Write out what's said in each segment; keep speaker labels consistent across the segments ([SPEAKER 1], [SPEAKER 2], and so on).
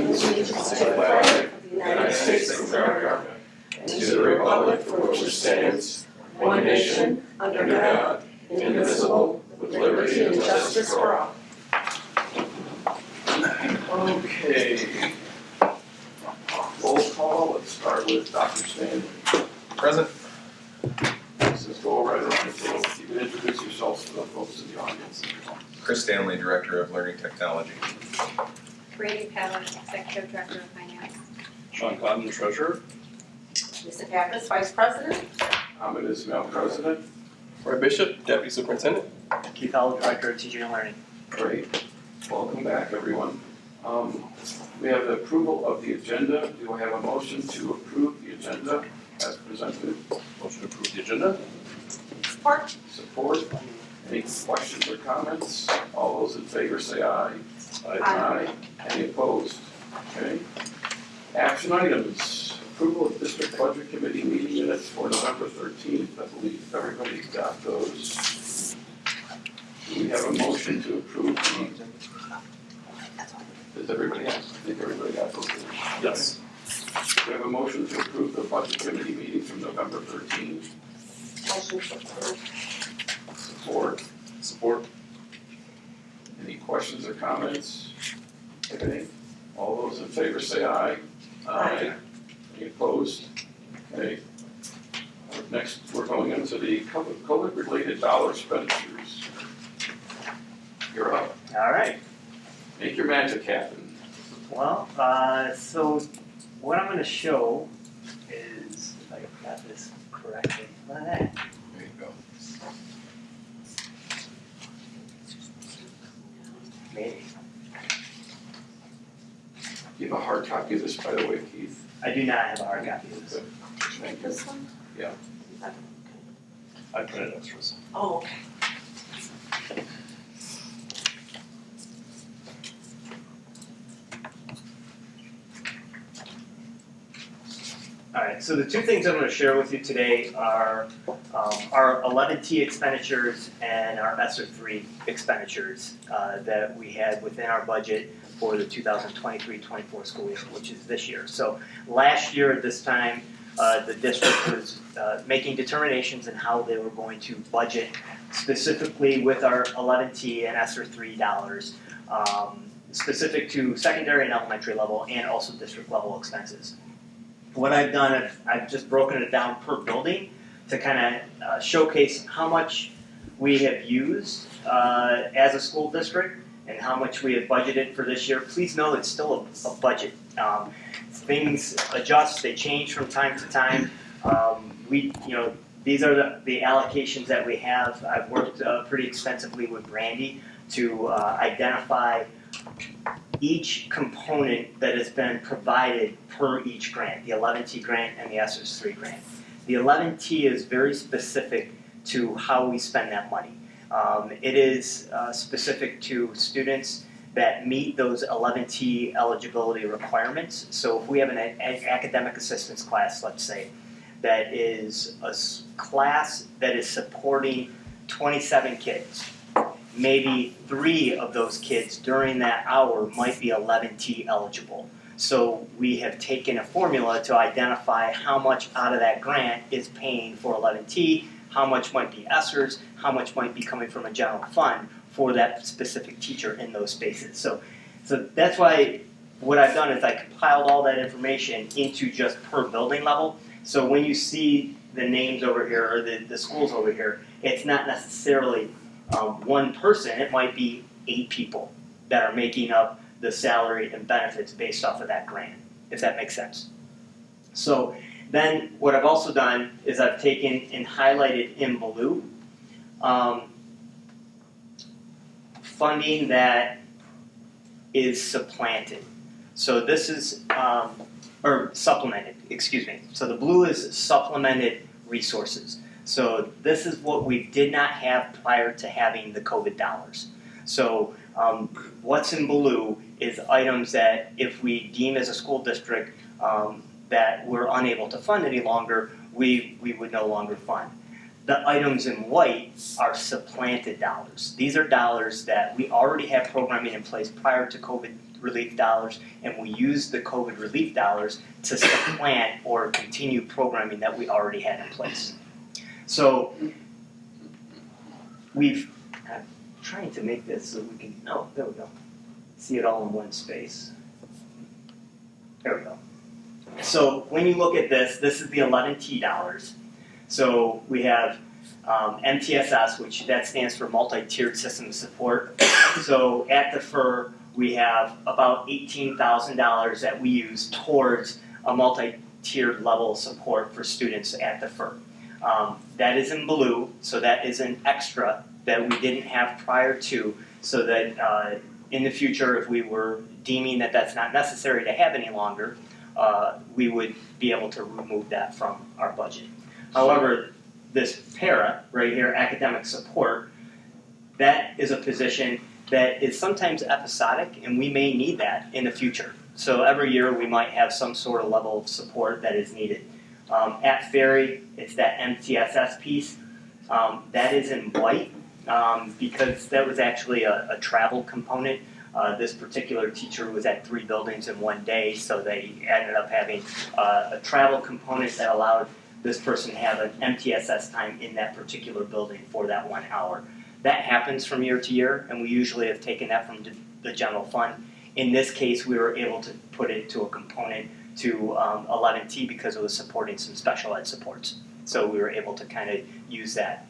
[SPEAKER 1] allegiance to the flag of the United States of America and to the republic for which it stands, one nation, under God, indivisible, with liberty and justice for all.
[SPEAKER 2] Okay. Roll call. Let's start with Dr. Stanley.
[SPEAKER 3] Present.
[SPEAKER 2] Let's just go right around the table. You can introduce yourselves to the folks in the audience.
[SPEAKER 3] Chris Stanley, Director of Learning Technology.
[SPEAKER 4] Brandy, Executive Director of Finance.
[SPEAKER 2] Sean Cotton, Treasurer.
[SPEAKER 1] Lisa Pappas, Vice President.
[SPEAKER 2] Ahmed, Ismail, President.
[SPEAKER 5] Roy Bishop, Deputy Superintendent.
[SPEAKER 6] Keith Howell, Director of Teaching and Learning.
[SPEAKER 2] Great. Welcome back, everyone. We have the approval of the agenda. Do I have a motion to approve the agenda as presented?
[SPEAKER 5] Motion to approve the agenda.
[SPEAKER 1] Support.
[SPEAKER 2] Support. Any questions or comments? All those in favor say aye.
[SPEAKER 1] Aye.
[SPEAKER 2] Any opposed? Okay. Action items. Approval of District Budget Committee meeting minutes for November 13th. I believe everybody got those. Do we have a motion to approve the? Does everybody have? I think everybody got those.
[SPEAKER 5] Yes.
[SPEAKER 2] We have a motion to approve the Budget Committee meeting from November 13th.
[SPEAKER 1] Motion support.
[SPEAKER 2] Support.
[SPEAKER 5] Support.
[SPEAKER 2] Any questions or comments? Okay. All those in favor say aye.
[SPEAKER 1] Aye.
[SPEAKER 2] Any opposed? Okay. Next, we're going into the COVID-related dollar expenditures. You're up.
[SPEAKER 6] All right.
[SPEAKER 2] Make your magic happen.
[SPEAKER 6] Well, so what I'm going to show is, if I got this correctly, look at that.
[SPEAKER 3] There you go.
[SPEAKER 6] Maybe.
[SPEAKER 2] You have a hard copy of this, by the way, Keith.
[SPEAKER 6] I do not have a hard copy of this.
[SPEAKER 2] Thank you.
[SPEAKER 1] This one?
[SPEAKER 2] Yeah.
[SPEAKER 5] I printed extras.
[SPEAKER 1] Oh, okay.
[SPEAKER 6] All right, so the two things I'm going to share with you today are our 11T expenditures and our ESSR 3 expenditures that we had within our budget for the 2023-24 school year, which is this year. So last year at this time, the district was making determinations on how they were going to budget specifically with our 11T and ESSR 3 dollars, specific to secondary and elementary level and also district level expenses. What I've done, I've just broken it down per building to kind of showcase how much we have used as a school district and how much we have budgeted for this year. Please know it's still a budget. Things adjust, they change from time to time. These are the allocations that we have. I've worked pretty extensively with Brandy to identify each component that has been provided per each grant, the 11T grant and the ESSR 3 grant. The 11T is very specific to how we spend that money. It is specific to students that meet those 11T eligibility requirements. So if we have an academic assistance class, let's say, that is a class that is supporting 27 kids, maybe 3 of those kids during that hour might be 11T eligible. So we have taken a formula to identify how much out of that grant is paying for 11T, how much might be ESSRs, how much might be coming from a general fund for that specific teacher in those spaces. So that's why what I've done is I compiled all that information into just per building level. So when you see the names over here or the schools over here, it's not necessarily one person. It might be 8 people that are making up the salary and benefits based off of that grant, if that makes sense. So then what I've also done is I've taken and highlighted in blue funding that is supplanted. So this is, or supplemented, excuse me. So the blue is supplemented resources. So this is what we did not have prior to having the COVID dollars. So what's in blue is items that if we deem as a school district that we're unable to fund any longer, we would no longer fund. The items in white are supplanted dollars. These are dollars that we already have programming in place prior to COVID relief dollars, and we used the COVID relief dollars to supplant or continue programming that we already had in place. So I'm trying to make this so we can, there we go. See it all in one space. There we go. So when you look at this is the 11T dollars. So we have MTSS, which that stands for multi-tiered system support. So at the FER, we have about $18,000 that we use towards a multi-tiered level of support for students at the FER. That is in blue, so that is an extra that we didn't have prior to, so that in the future, if we were deeming that that's not necessary to have any longer, we would be able to remove that from our budget. However, this para right here, academic support, that is a position that is sometimes episodic, and we may need that in the future. So every year we might have some sort of level of support that is needed. At Ferry, it's that MTSS piece. That is in white because that was actually a travel component. This particular teacher was at 3 buildings in one day, so they ended up having a travel component that allowed this person to have an MTSS time in that particular building for that 1 hour. That happens from year to year, and we usually have taken that from the general fund. In this case, we were able to put it to a component to 11T because it was supporting some special ed supports. So we were able to kind of use that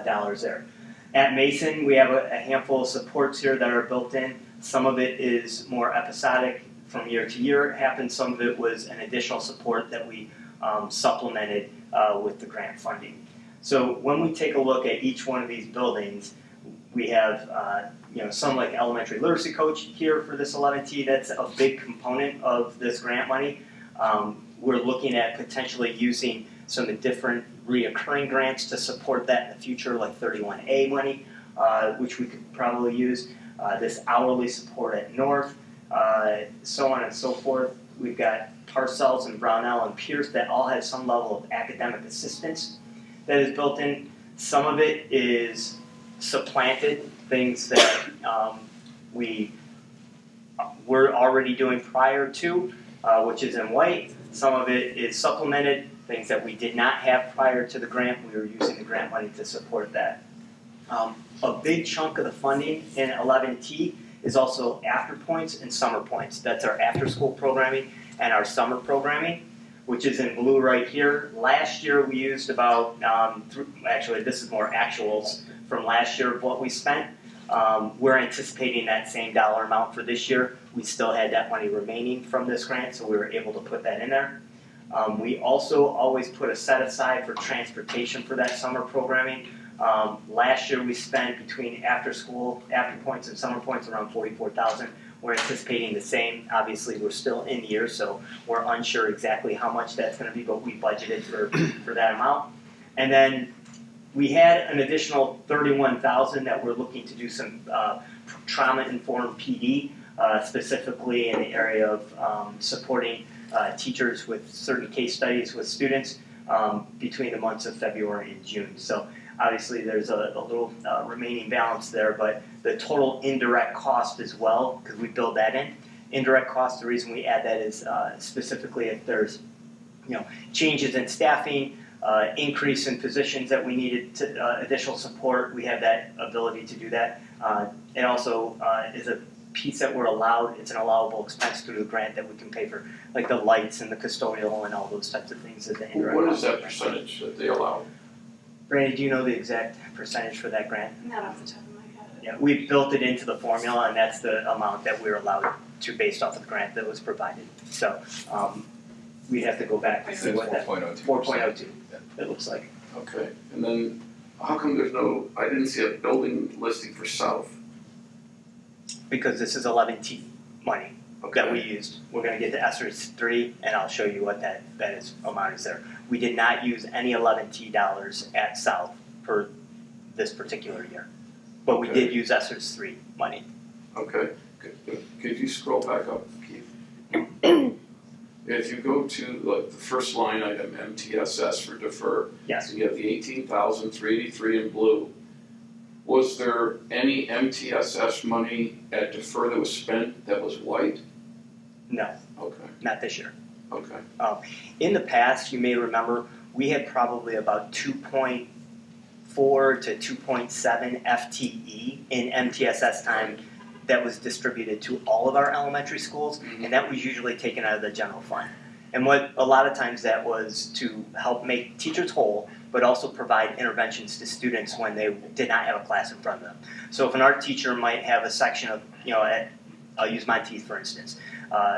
[SPEAKER 6] dollars there. At Mason, we have a handful of supports here that are built in. Some of it is more episodic from year to year. It happens. Some of it was an additional support that we supplemented with the grant funding. So when we take a look at each one of these buildings, we have some like elementary literacy coach here for this 11T. That's a big component of this grant money. We're looking at potentially using some different reoccurring grants to support that in the future, like 31A money, which we could probably use. This hourly support at North, so on and so forth. We've got Parcells and Brownell and Pierce that all have some level of academic assistance that is built in. Some of it is supplanted, things that we were already doing prior to, which is in white. Some of it is supplemented, things that we did not have prior to the grant. We were using the grant money to support that. A big chunk of the funding in 11T is also after points and summer points. That's our after school programming and our summer programming, which is in blue right here. Last year we used about, actually this is more actuals from last year of what we spent. We're anticipating that same dollar amount for this year. We still had that money remaining from this grant, so we were able to put that in there. We also always put a set aside for transportation for that summer programming. Last year we spent between after school, after points and summer points around $44,000. We're anticipating the same. Obviously we're still in year, so we're unsure exactly how much that's going to be, but we budgeted for that amount. And then we had an additional $31,000 that we're looking to do some trauma-informed PD, specifically in the area of supporting teachers with certain case studies with students between the months of February and June. So obviously there's a little remaining balance there, but the total indirect cost as well, because we build that in. Indirect cost, the reason we add that is specifically if there's changes in staffing, increase in positions that we needed to, additional support, we have that ability to do that. It also is a piece that we're allowed, it's an allowable expense through the grant that we can pay for, like the lights and the custodial and all those types of things as an indirect
[SPEAKER 2] What
[SPEAKER 6] cost.
[SPEAKER 2] is that percentage that they allow?
[SPEAKER 6] Brandy, do you know the exact percentage for that grant?
[SPEAKER 4] Not off the top of my head.
[SPEAKER 6] Yeah, we built it into the formula, and that's the amount that we're allowed to based off of the grant that was provided. So we'd have to go back to see what that
[SPEAKER 3] 4.02%.
[SPEAKER 6] 4.02 it looks like.
[SPEAKER 2] Okay, and then how come there's no, I didn't see a building listing for South?
[SPEAKER 6] Because this is 11T money that we used. We're going to get to ESSR 3, and I'll show you what that amount is there. We did not use any 11T dollars at South for this particular year, but we did use ESSR 3 money.
[SPEAKER 2] Okay, could you scroll back up, Keith? If you go to like the first line item, MTSS for defer,
[SPEAKER 6] Yes.
[SPEAKER 2] so you have the 18,383 in blue. Was there any MTSS money at defer that was spent that was white?
[SPEAKER 6] No,
[SPEAKER 2] Okay,
[SPEAKER 6] not this year.
[SPEAKER 2] okay.
[SPEAKER 6] In the past, you may remember, we had probably about 2.4 to 2.7 FTE in MTSS time that was distributed to all of our elementary schools, and that was usually taken out of the general fund. And what a lot of times that was to help make teachers whole, but also provide interventions to students when they did not have a class in front of them. So if an art teacher might have a section of, I'll use Monteith for instance.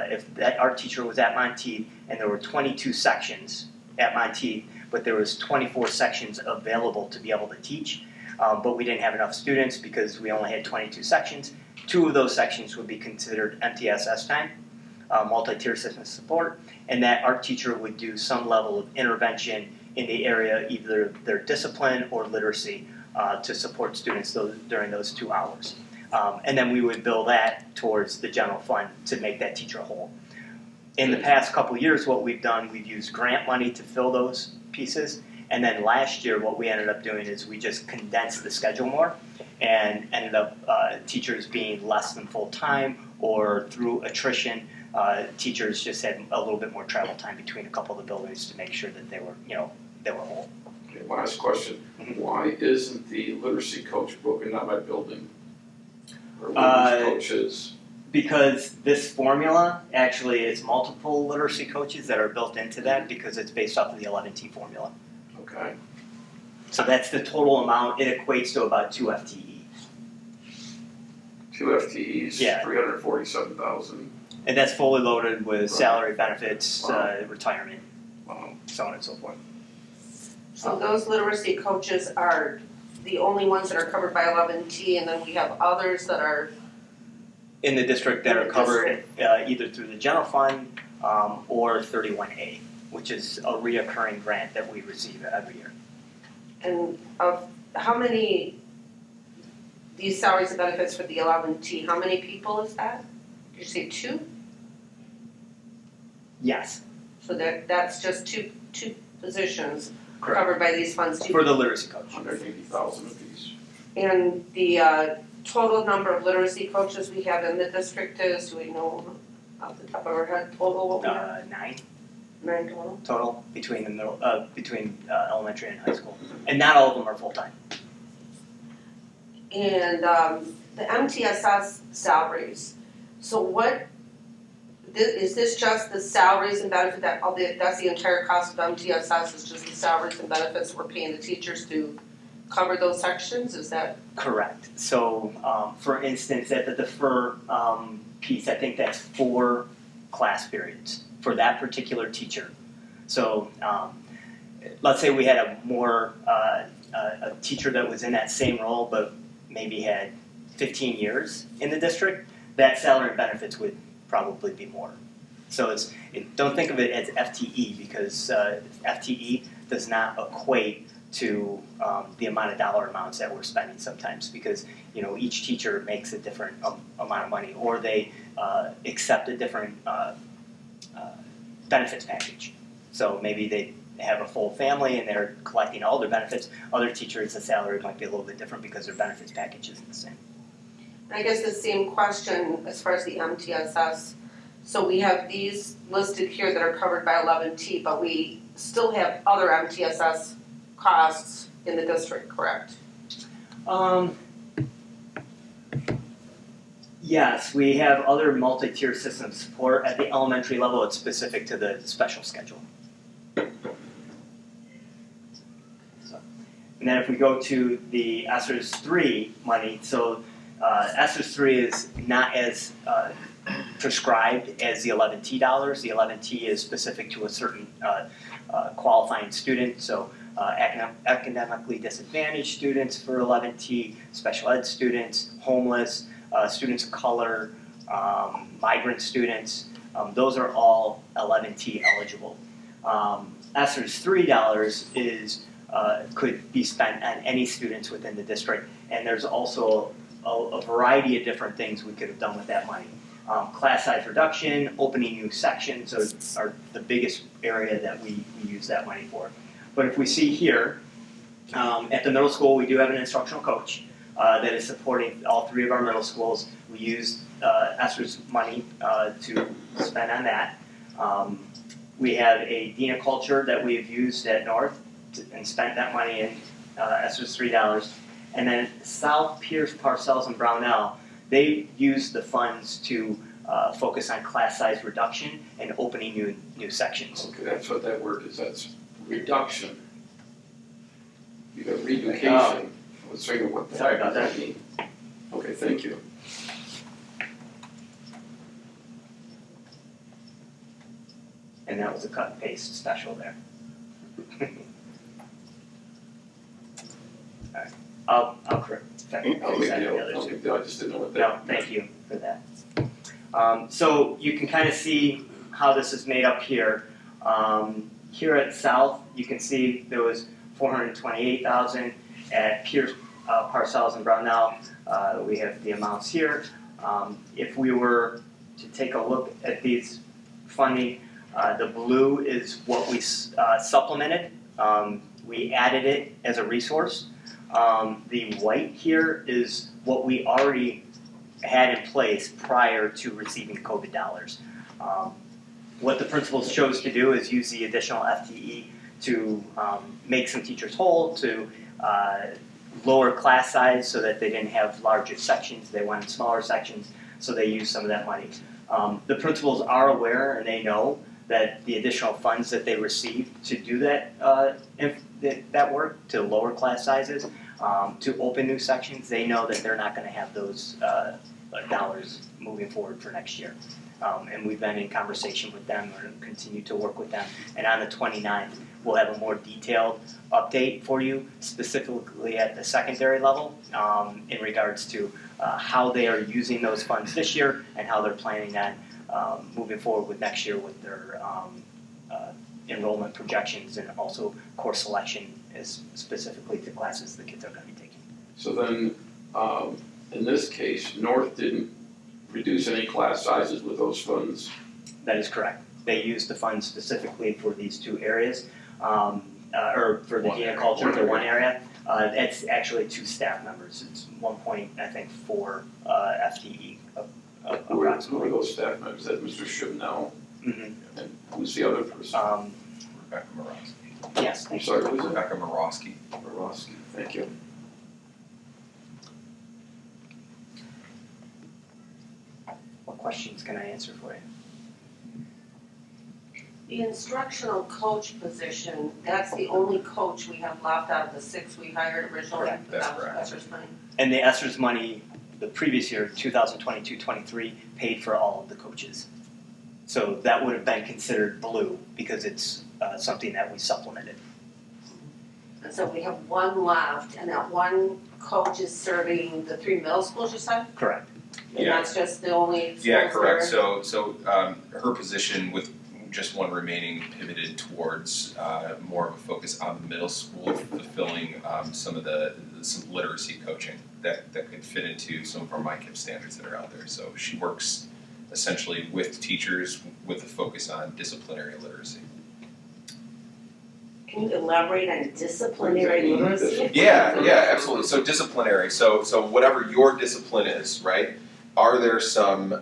[SPEAKER 6] If that art teacher was at Monteith and there were 22 sections at Monteith, but there was 24 sections available to be able to teach, but we didn't have enough students because we only had 22 sections, 2 of those sections would be considered MTSS time, multi-tier system support, and that art teacher would do some level of intervention in the area, either their discipline or literacy, to support students during those 2 hours. And then we would bill that towards the general fund to make that teacher whole. In the past couple years, what we've done, we've used grant money to fill those pieces. And then last year, what we ended up doing is we just condensed the schedule more and ended up teachers being less than full-time, or through attrition, teachers just had a little bit more travel time between a couple of the buildings to make sure that they were whole.
[SPEAKER 2] Okay, last question. Why isn't the literacy coach broken down by building? Or literacy coaches?
[SPEAKER 6] Because this formula actually is multiple literacy coaches that are built into that because it's based off of the 11T formula.
[SPEAKER 2] Okay,
[SPEAKER 6] So that's the total amount. It equates to about 2 FTE.
[SPEAKER 2] 2 FTEs,
[SPEAKER 6] Yeah.
[SPEAKER 2] 347,000.
[SPEAKER 6] And that's fully loaded with
[SPEAKER 2] Right.
[SPEAKER 6] salary, benefits,
[SPEAKER 2] Wow.
[SPEAKER 6] Retirement,
[SPEAKER 2] Wow.
[SPEAKER 6] so on and so forth.
[SPEAKER 1] So those literacy coaches are the only ones that are covered by 11T, and then we have others that are,
[SPEAKER 6] In the district that
[SPEAKER 1] In
[SPEAKER 6] are
[SPEAKER 1] the
[SPEAKER 6] covered either through the general fund or 31A, which is a reoccurring grant that we receive every year.
[SPEAKER 1] and of how many, these salaries and benefits for the 11T, how many people is that? Did you say 2?
[SPEAKER 6] Yes,
[SPEAKER 1] So that's just two positions
[SPEAKER 6] correct.
[SPEAKER 1] covered by these funds too.
[SPEAKER 6] For the literacy coach.
[SPEAKER 2] 180,000 apiece.
[SPEAKER 1] And the total number of literacy coaches we have in the district is, do we know off the top of our head, total what we have?
[SPEAKER 6] 9
[SPEAKER 1] 9 total?
[SPEAKER 6] total between elementary and high school. And not all of them are full-time.
[SPEAKER 1] And the MTSS salaries, so is this just the salaries and benefits, that's the entire cost of MTSS, is just the salaries and benefits we're paying the teachers to cover those sections, is that?
[SPEAKER 6] Correct. So, for instance, at the defer piece, I think that's 4 class periods for that particular teacher. So, let's say we had a teacher that was in that same role, but maybe had 15 years in the district. That salary and benefits would probably be more. So don't think of it as FTE, because FTE does not equate to the amount of dollar amounts that we're spending sometimes, because each teacher makes a different amount of money, or they accept a different benefits package. So maybe they have a full family and they're collecting all their benefits. Other teachers, the salary might be a little bit different because their benefits package isn't the same.
[SPEAKER 1] I guess the same question as far as the MTSS. So we have these listed here that are covered by 11T, but we still have other MTSS costs in the district, correct?
[SPEAKER 6] Yes, we have other multi-tier system support. At the elementary level, it's specific to the special schedule. And then if we go to the ESSR 3 money, so ESSR 3 is not as prescribed as the 11T dollars. The 11T is specific to a certain qualifying student, so academically disadvantaged students for 11T, special ed students, homeless, students of color, migrant students, those are all 11T eligible. ESSR $3 is could be spent on any students within the district, and there's also a variety of different things we could have done with that money. Class size reduction, opening new sections are the biggest area that we use that money for. But if we see here, at the middle school we do have an instructional coach. that is supporting all 3 of our middle schools. We used ESSR's money to spend on that. We have a Dean of Culture that we have used at North and spent that money in ESSR's $3. And then South, Pierce, Parcells, and Brownell, they used the funds to focus on class size reduction and opening new sections.
[SPEAKER 2] Okay, that's what that word is, that's reduction. You got reducation.
[SPEAKER 6] Oh.
[SPEAKER 2] I was thinking, what the
[SPEAKER 6] Sorry
[SPEAKER 2] heck does
[SPEAKER 6] about
[SPEAKER 2] that mean? Okay, thank you.
[SPEAKER 6] And that was a cut and paste special there. Alright, I'll correct.
[SPEAKER 2] No big
[SPEAKER 6] send
[SPEAKER 2] deal,
[SPEAKER 6] the other
[SPEAKER 2] no
[SPEAKER 6] two.
[SPEAKER 2] big deal, I just didn't know what that.
[SPEAKER 6] No, thank you for that. So you can kind of see how this is made up here. Here at South, you can see there was $428,000. At Pierce, Parcells, and Brownell, we have the amounts here. If we were to take a look at these funding, the blue is what we supplemented. We added it as a resource. The white here is what we already had in place prior to receiving COVID dollars. What the principals chose to do is use the additional FTE to make some teachers whole, to lower class size so that they didn't have larger sections, they wanted smaller sections, so they used some of that money. The principals are aware and they know that the additional funds that they received to do that work, to lower class sizes, to open new sections, they know that they're not going to have those dollars moving forward for next year. And we've been in conversation with them and continue to work with them. And on the 29th, we'll have a more detailed update for you, specifically at the secondary level, in regards to how they are using those funds this year and how they're planning on moving forward with next year with their enrollment projections and also course selection as specifically to classes the kids are going to be taking.
[SPEAKER 2] So then, in this case, North didn't reduce any class sizes with those funds.
[SPEAKER 6] That is correct. They used the funds specifically for these 2 areas, or for the Dean of Culture for one area. It's actually 2 staff members. It's 1.4 FTE
[SPEAKER 2] Who are
[SPEAKER 6] approximately.
[SPEAKER 2] those staff members? That's Mr. Chibnall,
[SPEAKER 6] Mhm.
[SPEAKER 2] and who's the other person?
[SPEAKER 3] Rebecca Morosky.
[SPEAKER 6] Yes,
[SPEAKER 2] I'm
[SPEAKER 6] thank you.
[SPEAKER 2] sorry, who's it?
[SPEAKER 3] Rebecca Morosky.
[SPEAKER 2] Borowski, thank you.
[SPEAKER 6] What questions can I answer for you?
[SPEAKER 1] The instructional coach position, that's the only coach we have left out of the 6 we hired originally.
[SPEAKER 6] Correct,
[SPEAKER 3] that's
[SPEAKER 1] without
[SPEAKER 3] correct.
[SPEAKER 1] professor's money.
[SPEAKER 6] And the ESSR's money, the previous year, 2022-23, paid for all of the coaches. So that would have been considered blue because it's something that we supplemented.
[SPEAKER 1] And so we have 1 left, and that 1 coach is serving the 3 middle schools, you said?
[SPEAKER 6] Correct.
[SPEAKER 1] And
[SPEAKER 3] Yeah.
[SPEAKER 1] that's just the only schools
[SPEAKER 3] Yeah, correct.
[SPEAKER 1] there?
[SPEAKER 3] So her position with just 1 remaining pivoted towards more of a focus on the middle school, fulfilling some literacy coaching that could fit into some of our MyKIP standards that are out there. So she works essentially with teachers with a focus on disciplinary literacy.
[SPEAKER 1] Can you elaborate on disciplinary literacy?
[SPEAKER 3] Yeah, absolutely. So disciplinary. So whatever your discipline is, right? Are there some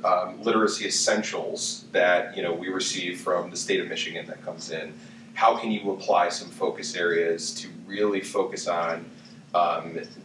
[SPEAKER 3] literacy essentials that we receive from the state of Michigan that comes in? How can you apply some focus areas to really focus on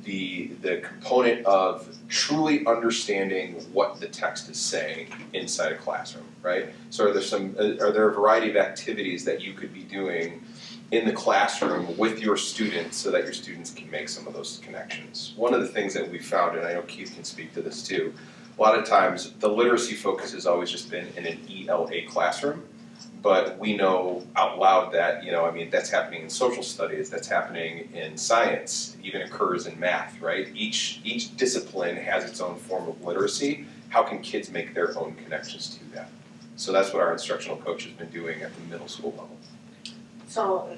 [SPEAKER 3] the component of truly understanding what the text is saying inside a classroom, right? So are there a variety of activities that you could be doing in the classroom with your students so that your students can make some of those connections? One of the things that we found, and I know Keith can speak to this too, a lot of times the literacy focus has always just been in an ELA classroom, but we know out loud that, that's happening in social studies, that's happening in science, even occurs in math, right? Each discipline has its own form of literacy. How can kids make their own connections to that? So that's what our instructional coach has been doing at the middle school level.
[SPEAKER 1] So,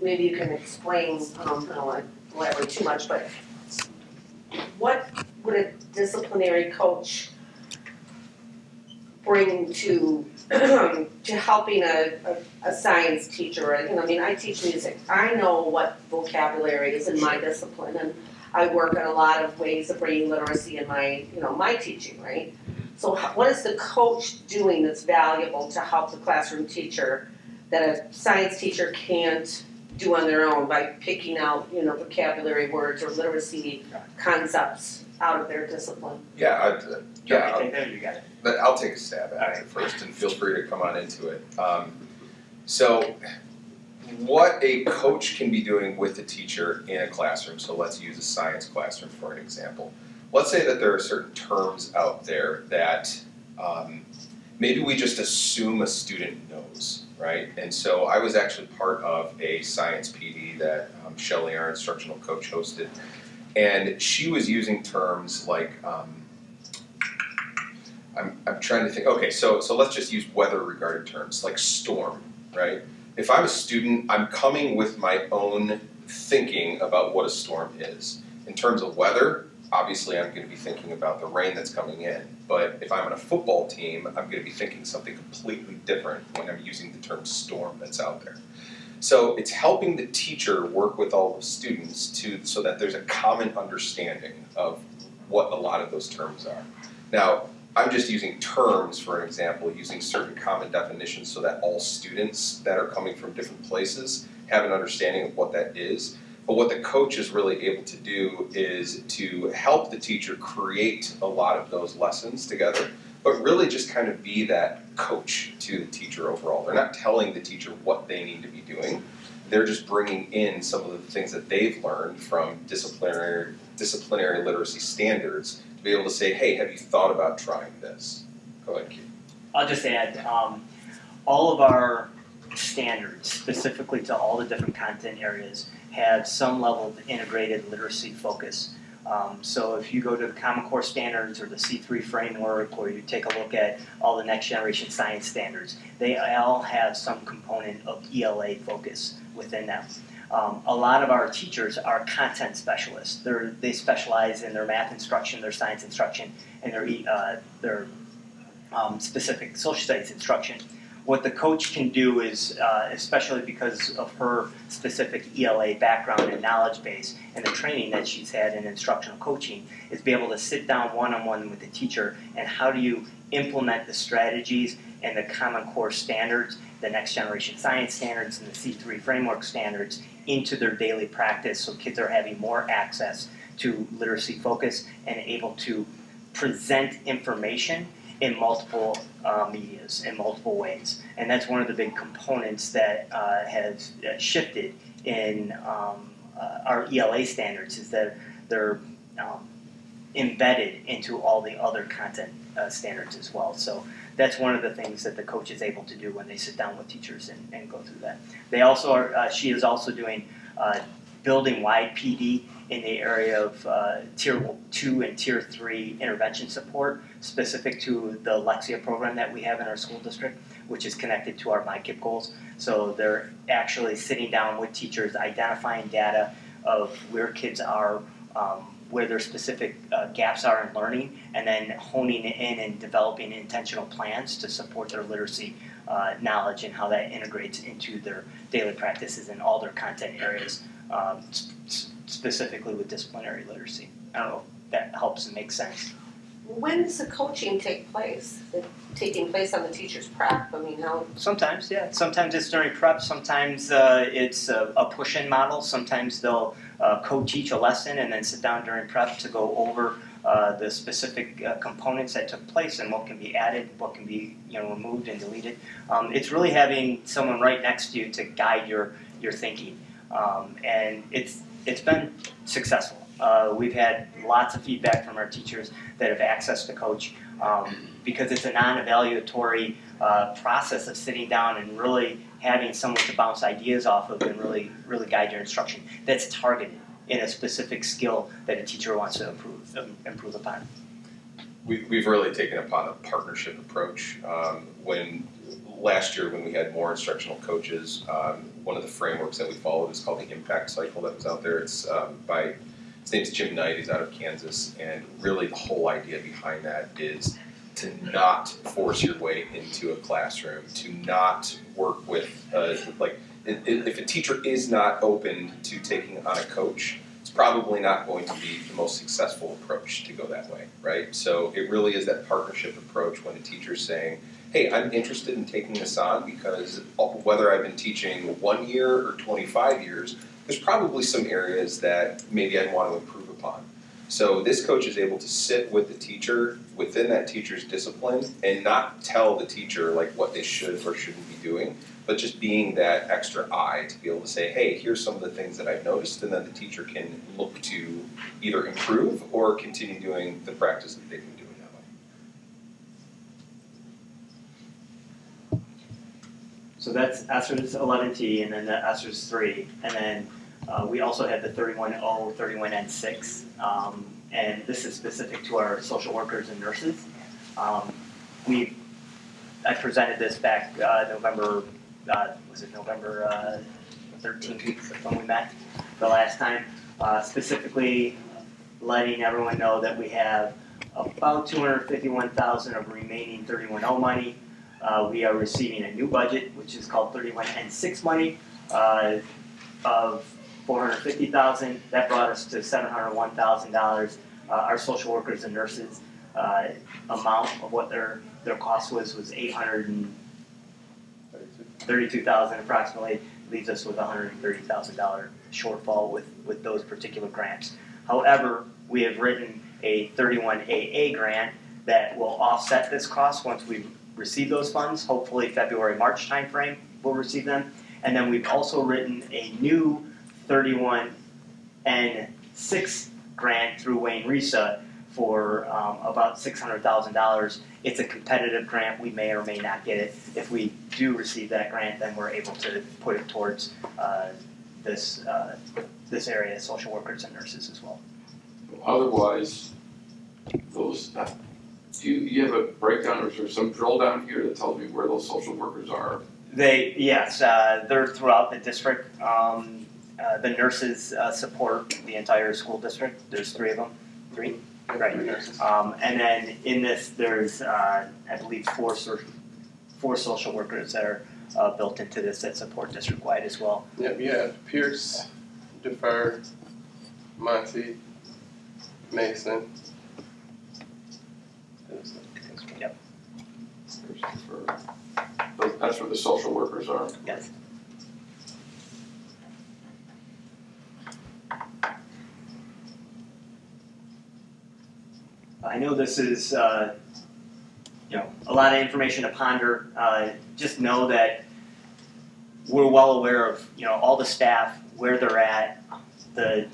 [SPEAKER 1] maybe you can explain, I don't want to elaborate too much, but what would a disciplinary coach bring to helping a science teacher? I teach music. I know what vocabulary is in my discipline, and I work in a lot of ways of bringing literacy in my, my teaching, right? So what is the coach doing that's valuable to help the classroom teacher that a science teacher can't do on their own by picking out, vocabulary words or literacy concepts out of their discipline?
[SPEAKER 3] Yeah,
[SPEAKER 6] You want me to take that or you got it?
[SPEAKER 3] but I'll take a stab at it first, and feel free to come on into it. So, what a coach can be doing with a teacher in a classroom, so let's use a science classroom for an example. Let's say that there are certain terms out there that maybe we just assume a student knows, right? And so I was actually part of a science PD that Shelley, our instructional coach, hosted, and she was using terms like, I'm trying to think, okay, so let's just use weather regarded terms, like storm, right? If I'm a student, I'm coming with my own thinking about what a storm is. In terms of weather, obviously I'm going to be thinking about the rain that's coming in. But if I'm on a football team, I'm going to be thinking something completely different when I'm using the term storm that's out there. So it's helping the teacher work with all the students so that there's a common understanding of what a lot of those terms are. Now, I'm just using terms for an example, using certain common definitions so that all students that are coming from different places have an understanding of what that is. But what the coach is really able to do is to help the teacher create a lot of those lessons together, but really just kind of be that coach to the teacher overall. They're not telling the teacher what they need to be doing. They're just bringing in some of the things that they've learned from disciplinary literacy standards to be able to say, hey, have you thought about trying this? Go ahead, Keith.
[SPEAKER 6] I'll just add, all of our standards, specifically to all the different content areas, have some level of integrated literacy focus. So if you go to the Common Core standards or the C3 framework, or you take a look at all the next generation science standards, they all have some component of ELA focus within them. A lot of our teachers are content specialists. They specialize in their math instruction, their science instruction, and their specific social studies instruction. What the coach can do is, especially because of her specific ELA background and knowledge base and the training that she's had in instructional coaching, is be able to sit down one-on-one with the teacher and how do you implement the strategies and the Common Core standards, the next generation science standards and the C3 framework standards into their daily practice, so kids are having more access to literacy focus and able to present information in multiple medias, in multiple ways. And that's one of the big components that has shifted in our ELA standards, is that they're embedded into all the other content standards as well. So that's one of the things that the coach is able to do when they sit down with teachers and go through that. They also are, she is also doing building-wide PD in the area of Tier 2 and Tier 3 intervention support, specific to the Lexia program that we have in our school district, which is connected to our MyKIP goals. So they're actually sitting down with teachers, identifying data of where kids are, where their specific gaps are in learning, and then honing it in and developing intentional plans to support their literacy knowledge and how that integrates into their daily practices in all their content areas, specifically with disciplinary literacy. I don't know if that helps and makes sense.
[SPEAKER 1] When does the coaching take place? Is it taking place on the teacher's prep? I mean, how?
[SPEAKER 6] Sometimes, yeah. Sometimes it's during prep. Sometimes it's a push-in model. Sometimes they'll co-teach a lesson and then sit down during prep to go over the specific components that took place and what can be added, what can be removed and deleted. It's really having someone right next to you to guide your thinking, and it's been successful. We've had lots of feedback from our teachers that have access to coach, because it's a non-evaluatory process of sitting down and really having someone to bounce ideas off of and really guide your instruction that's targeted in a specific skill that a teacher wants to improve upon.
[SPEAKER 3] We've really taken upon a partnership approach. Last year when we had more instructional coaches, one of the frameworks that we followed is called the impact cycle that was out there. It's his name's Jim Knight, he's out of Kansas, and really the whole idea behind that is to not force your way into a classroom, to not work with, if a teacher is not open to taking on a coach, it's probably not going to be the most successful approach to go that way, right? So it really is that partnership approach when a teacher's saying, hey, I'm interested in taking this on because whether I've been teaching 1 year or 25 years, there's probably some areas that maybe I'd want to improve upon. So this coach is able to sit with the teacher within that teacher's discipline and not tell the teacher like what they should or shouldn't be doing, but just being that extra eye to be able to say, hey, here's some of the things that I've noticed, and then the teacher can look to either improve or continue doing the practice that they've been doing that way.
[SPEAKER 6] So that's ESSR's 11T and then the ESSR's 3. And then we also have the 31O, 31N6. And this is specific to our social workers and nurses. I presented this back November 13th when we met the last time, specifically letting everyone know that we have about $251,000 of remaining 31O money. We are receiving a new budget, which is called 31N6 money, of $450,000. That brought us to $701,000. Our social workers and nurses amount of what their cost was $832,000 approximately. Leaves us with $130,000 shortfall with those particular grants. However, we have written a 31AA grant that will offset this cost once we receive those funds. Hopefully February, March timeframe we'll receive them. And then we've also written a new 31N6 grant through Wayne Risa for about $600,000. It's a competitive grant. We may or may not get it. If we do receive that grant, then we're able to put it towards this area, social workers and nurses as well.
[SPEAKER 2] Otherwise, those, do you have a breakdown or is there some drill down here that tells me where those social workers are?
[SPEAKER 6] They're throughout the district. The nurses support the entire school district. There's 3 of them. 3? Right. And then in this, there's, I believe, 4 social workers that are built into this that support district-wide as well.
[SPEAKER 1] Yep, yeah, Pierce, Defer, Monty, Mason.
[SPEAKER 6] Yep.
[SPEAKER 2] That's where the social workers are.
[SPEAKER 6] Yes. I know this is, a lot of information to ponder. Just know that we're well aware of, all the staff, where they're at, the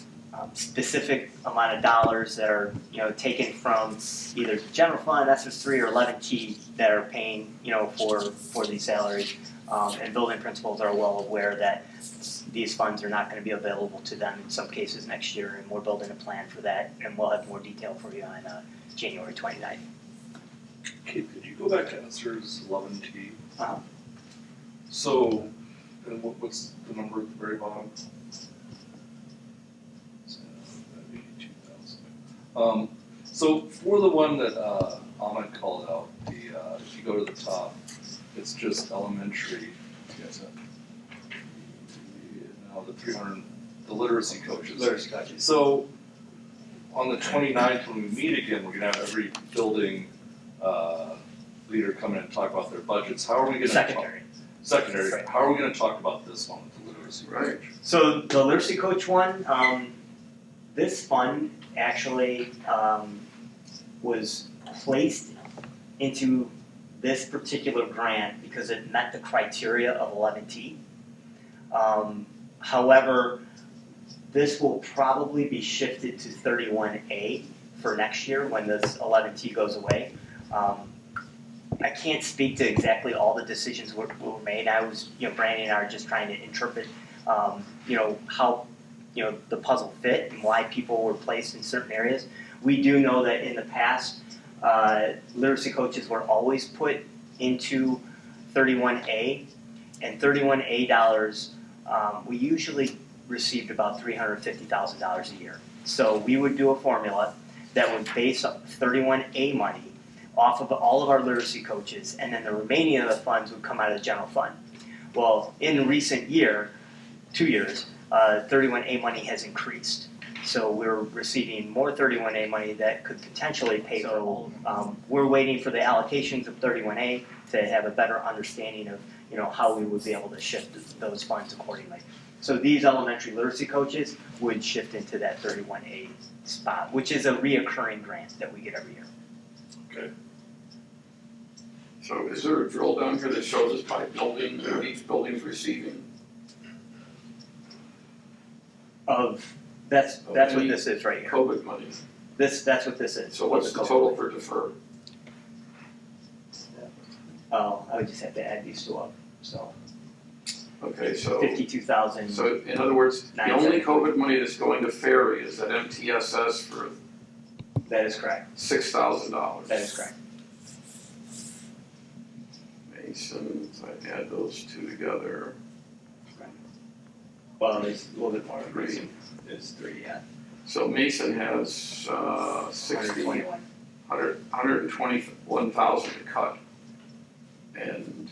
[SPEAKER 6] specific amount of dollars that are, taken from either the general fund, SS3 or 11T that are paying, for these salaries. And building principals are well aware that these funds are not going to be available to them in some cases next year, and we're building a plan for that, and we'll have more detail for you on January 29th.
[SPEAKER 5] Kate, could you go back to ESSR's 11T?
[SPEAKER 6] Uh-huh.
[SPEAKER 5] So, and what's the number at the very bottom? 82,000. So for the one that Ahmed called out, if you go to the top, it's just elementary. Now the 300, the literacy coaches.
[SPEAKER 6] Literacy coaches.
[SPEAKER 5] So on the 29th, when we meet again, we're gonna have every building leader come in and talk about their budgets. How are we gonna Secondary.
[SPEAKER 6] Right.
[SPEAKER 5] How are we gonna talk about this one with the literacy coach?
[SPEAKER 6] So the literacy coach one, this fund actually was placed into this particular grant because it met the criteria of 11T. However, this will probably be shifted to 31A for next year when this 11T goes away. I can't speak to exactly all the decisions were made. I was, Brandy and I are just trying to interpret, how, the puzzle fit and why people were placed in certain areas. We do know that in the past, literacy coaches were always put into 31A, and 31A dollars, we usually received about $350,000 a year. So we would do a formula that would base 31A money off of all of our literacy coaches, and then the remaining of the funds would come out of the general fund. Well, in the recent 2 years, 31A money has increased. So we're receiving more 31A money that could potentially pay for, we're waiting for the allocations of 31A to have a better understanding of, how we would be able to shift those funds accordingly. So these elementary literacy coaches would shift into that 31A spot, which is a reoccurring grant that we get every year.
[SPEAKER 2] Okay. So is there a drill down here that shows us by building, what each building's receiving?
[SPEAKER 6] That's what
[SPEAKER 2] any
[SPEAKER 6] this is right here.
[SPEAKER 2] COVID money?
[SPEAKER 6] That's what this is.
[SPEAKER 2] So what's the total for deferred?
[SPEAKER 6] Oh, I would just have to add these two up, so
[SPEAKER 2] Okay, so,
[SPEAKER 6] 52,000.
[SPEAKER 2] so in other words, the only COVID money that's going to Ferry is that MTSS for
[SPEAKER 6] That is correct,
[SPEAKER 2] $6,000.
[SPEAKER 6] that is correct.
[SPEAKER 2] Masons, I add those two together.
[SPEAKER 6] Well, there's a little bit more.
[SPEAKER 2] Three.
[SPEAKER 6] There's 3, yeah.
[SPEAKER 2] So Mason has
[SPEAKER 6] 121.
[SPEAKER 2] 121,000 to cut. And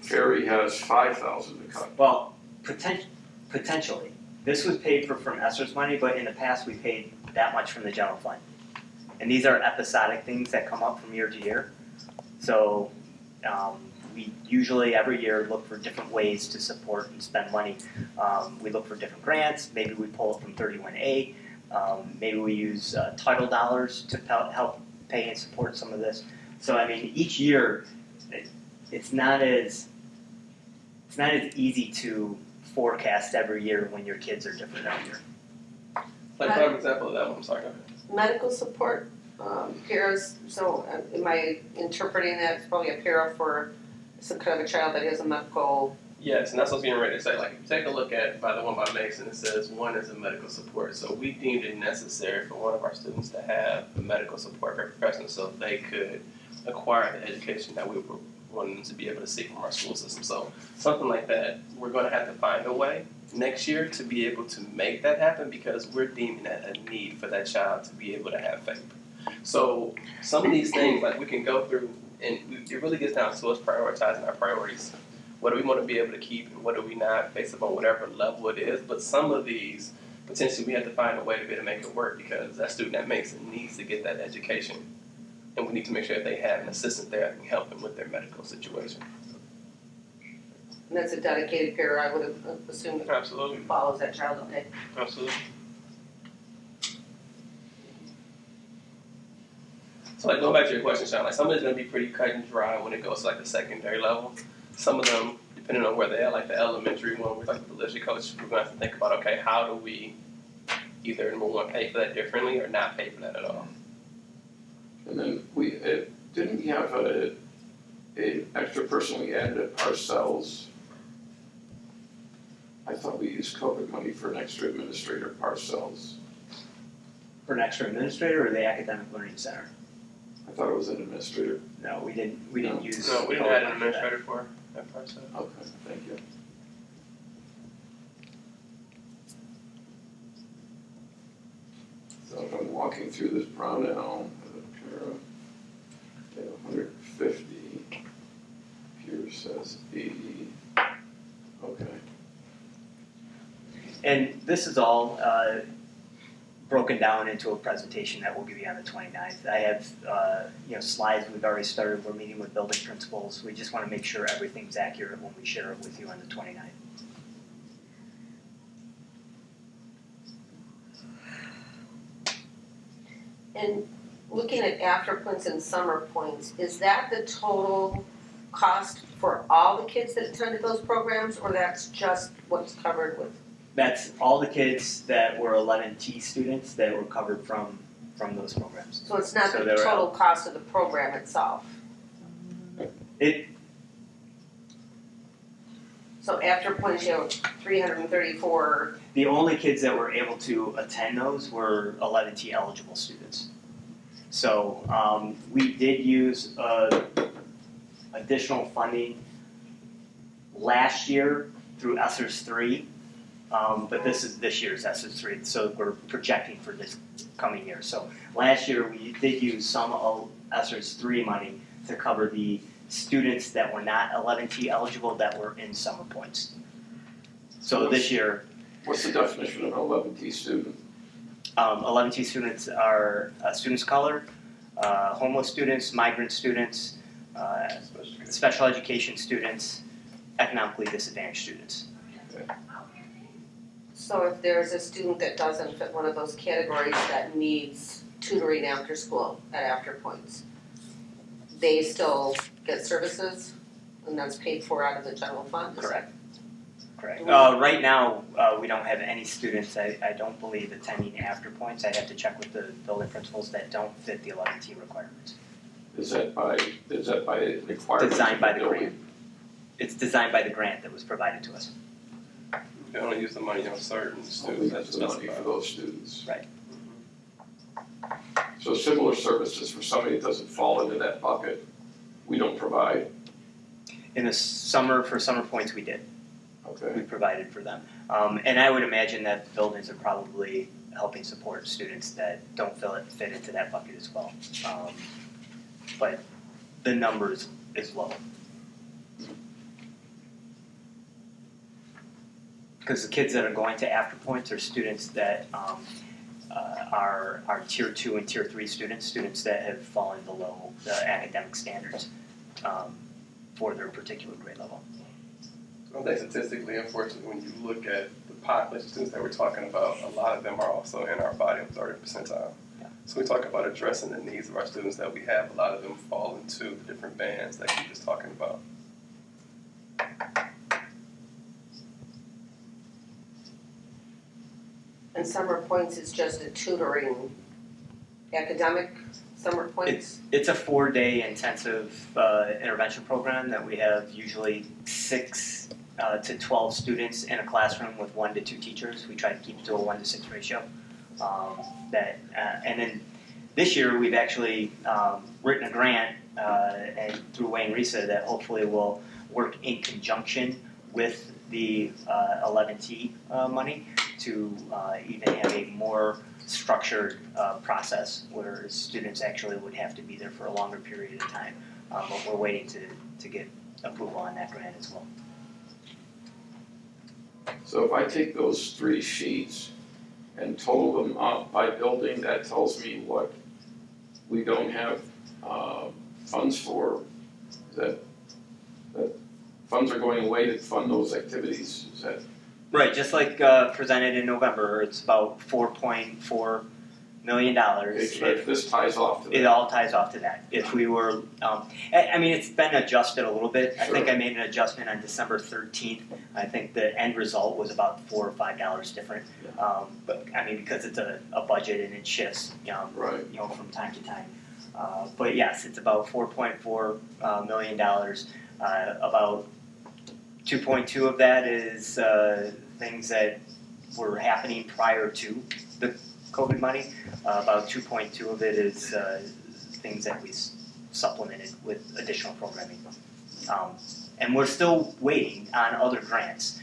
[SPEAKER 2] Ferry has 5,000 to cut.
[SPEAKER 6] Well, potentially. This was paid for from ESSR's money, but in the past, we paid that much from the general fund. And these are episodic things that come up from year to year. So we usually, every year, look for different ways to support and spend money. We look for different grants. Maybe we pull it from 31A. Maybe we use title dollars to help pay and support some of this. So, I mean, each year, it's not as easy to forecast every year when your kids are different every year.
[SPEAKER 1] Like,
[SPEAKER 7] prime example of that one, I'm sorry.
[SPEAKER 1] Medical support, paras, so am I interpreting that it's probably a para for some kind of a child that has a medical?
[SPEAKER 7] Yes, and that's what I was getting ready to say. Like, if you take a look at the one by Mason, it says one is a medical support. So we deemed it necessary for one of our students to have a medical support professional so they could acquire the education that we were wanting them to be able to see from our school system. So something like that, we're going to have to find a way next year to be able to make that happen because we're deeming that a need for that child to be able to have faith. So some of these things, like, we can go through, and it really gets down to us prioritizing our priorities. What do we want to be able to keep and what do we not, based upon whatever level it is. But some of these, potentially, we have to find a way to be able to make it work because that student that makes it needs to get that education. And we need to make sure that they have an assistant there that can help them with their medical situation.
[SPEAKER 1] And that's a dedicated para, I would have assumed it
[SPEAKER 7] Absolutely,
[SPEAKER 1] follows that child, okay?
[SPEAKER 7] absolutely. So, like, going back to your question, Sean, like, some of it's going to be pretty cut and dry when it goes to, like, the secondary level. Some of them, depending on where they're at, like the elementary one, with, like, the literacy coach, we're going to have to think about, okay, how do we either, number one, pay for that differently or not pay for that at all?
[SPEAKER 2] And then didn't we have an extra person we added at Parcells? I thought we used COVID money for an extra administrator at Parcells.
[SPEAKER 6] For an extra administrator or the academic learning center?
[SPEAKER 2] I thought it was an administrator.
[SPEAKER 6] No, we didn't use.
[SPEAKER 7] No, we didn't have an administrator for that person.
[SPEAKER 2] Okay, thank you. So if I'm walking through this Brownell, they have 150, here says 80, okay.
[SPEAKER 6] And this is all broken down into a presentation that we'll give you on the 29th. I have slides we've already started. We're meeting with building principals. We just want to make sure everything's accurate when we share it with you on the 29th.
[SPEAKER 1] And looking at after points and summer points, is that the total cost for all the kids that attended those programs, or that's just what's covered with?
[SPEAKER 6] That's all the kids that were 11T students that were covered from those programs.
[SPEAKER 1] So it's not
[SPEAKER 6] So
[SPEAKER 1] the
[SPEAKER 6] they were
[SPEAKER 1] total cost of the program itself?
[SPEAKER 6] It
[SPEAKER 1] So after points, you have 334,
[SPEAKER 6] The only kids that were able to attend those were 11T eligible students. So we did use additional funding last year through ESSR's 3, but this is this year's ESSR's 3, so we're projecting for this coming year. So last year we did use some of ESSR's 3 money to cover the students that were not 11T eligible that were in summer points. So this year,
[SPEAKER 2] What's the definition of an 11T student?
[SPEAKER 6] 11T students are students of color, homeless students, migrant students, special education students, economically disadvantaged students.
[SPEAKER 1] So if there's a student that doesn't fit one of those categories that needs tutoring after school at after points, they still get services and that's paid for out of the general fund?
[SPEAKER 6] Correct. Right now, we don't have any students, I don't believe, attending after points. I'd have to check with the building principals that don't fit the 11T requirements.
[SPEAKER 2] Is that by requirement?
[SPEAKER 6] Designed by the
[SPEAKER 2] building?
[SPEAKER 6] grant. It's designed by the grant that was provided to us.
[SPEAKER 7] They only use the money on certain
[SPEAKER 2] Only
[SPEAKER 7] students.
[SPEAKER 2] that's the money for those students.
[SPEAKER 6] Right.
[SPEAKER 2] So similar services for somebody that doesn't fall into that bucket, we don't provide,
[SPEAKER 6] In the summer, for summer points, we did. We
[SPEAKER 2] okay?
[SPEAKER 6] provided for them. And I would imagine that buildings are probably helping support students that don't fit into that bucket as well. But the number is low. Because the kids that are going to after points are students that are tier 2 and tier 3 students that have fallen below the academic standards for their particular grade level.
[SPEAKER 7] I think statistically, unfortunately, when you look at the population of students that we're talking about, a lot of them are also in our body of 30 percentile.
[SPEAKER 6] Yeah.
[SPEAKER 7] So we talk about addressing the needs of our students that we have. A lot of them fall into the different bands that you're just talking about.
[SPEAKER 1] And summer points is just a tutoring academic summer points?
[SPEAKER 6] It's a 4-day intensive intervention program that we have usually 6 to 12 students in a classroom with 1 to 2 teachers. We try to keep it to a 1 to 6 ratio. And then this year we've actually written a grant and through Wayne Risa that hopefully will work in conjunction with the 11T money to even have a more structured process where students actually would have to be there for a longer period of time. But we're waiting to get approval on that grant as well.
[SPEAKER 2] So if I take those 3 sheets and total them up by building, that tells me what we don't have funds for, that funds are going away to fund those activities, is that?
[SPEAKER 6] Right, just like presented in November, it's about $4.4 million.
[SPEAKER 2] If this ties off to that.
[SPEAKER 6] It all ties off to that. If we were, I mean, it's been adjusted a little bit. I think I made an adjustment on December 13th. I think the end result was about $4 or $5 different. But I mean, because it's a budget and it shifts,
[SPEAKER 2] Right.
[SPEAKER 6] from time to time. But yes, it's about $4.4 million. About 2.2 of that is things that were happening prior to the COVID money. About 2.2 of it is things that we supplemented with additional programming. And we're still waiting on other grants.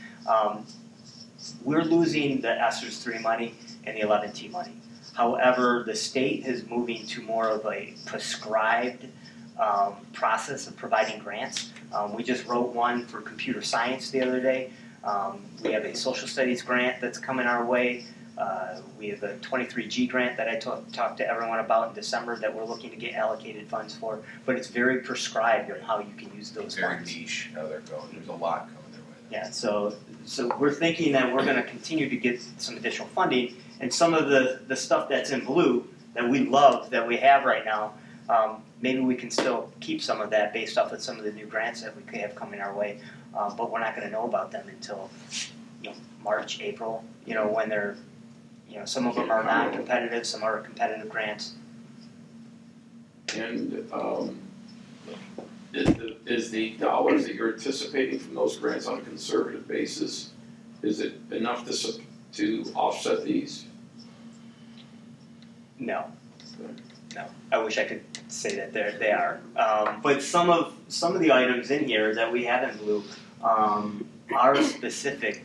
[SPEAKER 6] We're losing the ESSR 3 money and the 11T money. However, the state is moving to more of a prescribed process of providing grants. We just wrote one for computer science the other day. We have a social studies grant that's coming our way. We have a 23G grant that I talked to everyone about in December that we're looking to get allocated funds for, but it's very prescribed on how you can use those
[SPEAKER 3] Very
[SPEAKER 6] funds.
[SPEAKER 3] niche how they're going. There's a lot coming their way.
[SPEAKER 6] Yeah, so we're thinking that we're going to continue to get some additional funding, and some of the stuff that's in blue that we love that we have right now, maybe we can still keep some of that based off of some of the new grants that we could have coming our way, but we're not going to know about them until March, April, when they're, some of them are non-competitive, some are competitive grants.
[SPEAKER 2] And is the dollars that you're anticipating from those grants on a conservative basis, is it enough to offset these?
[SPEAKER 6] No. I wish I could say that they are. But some of the items in here that we have in blue are specific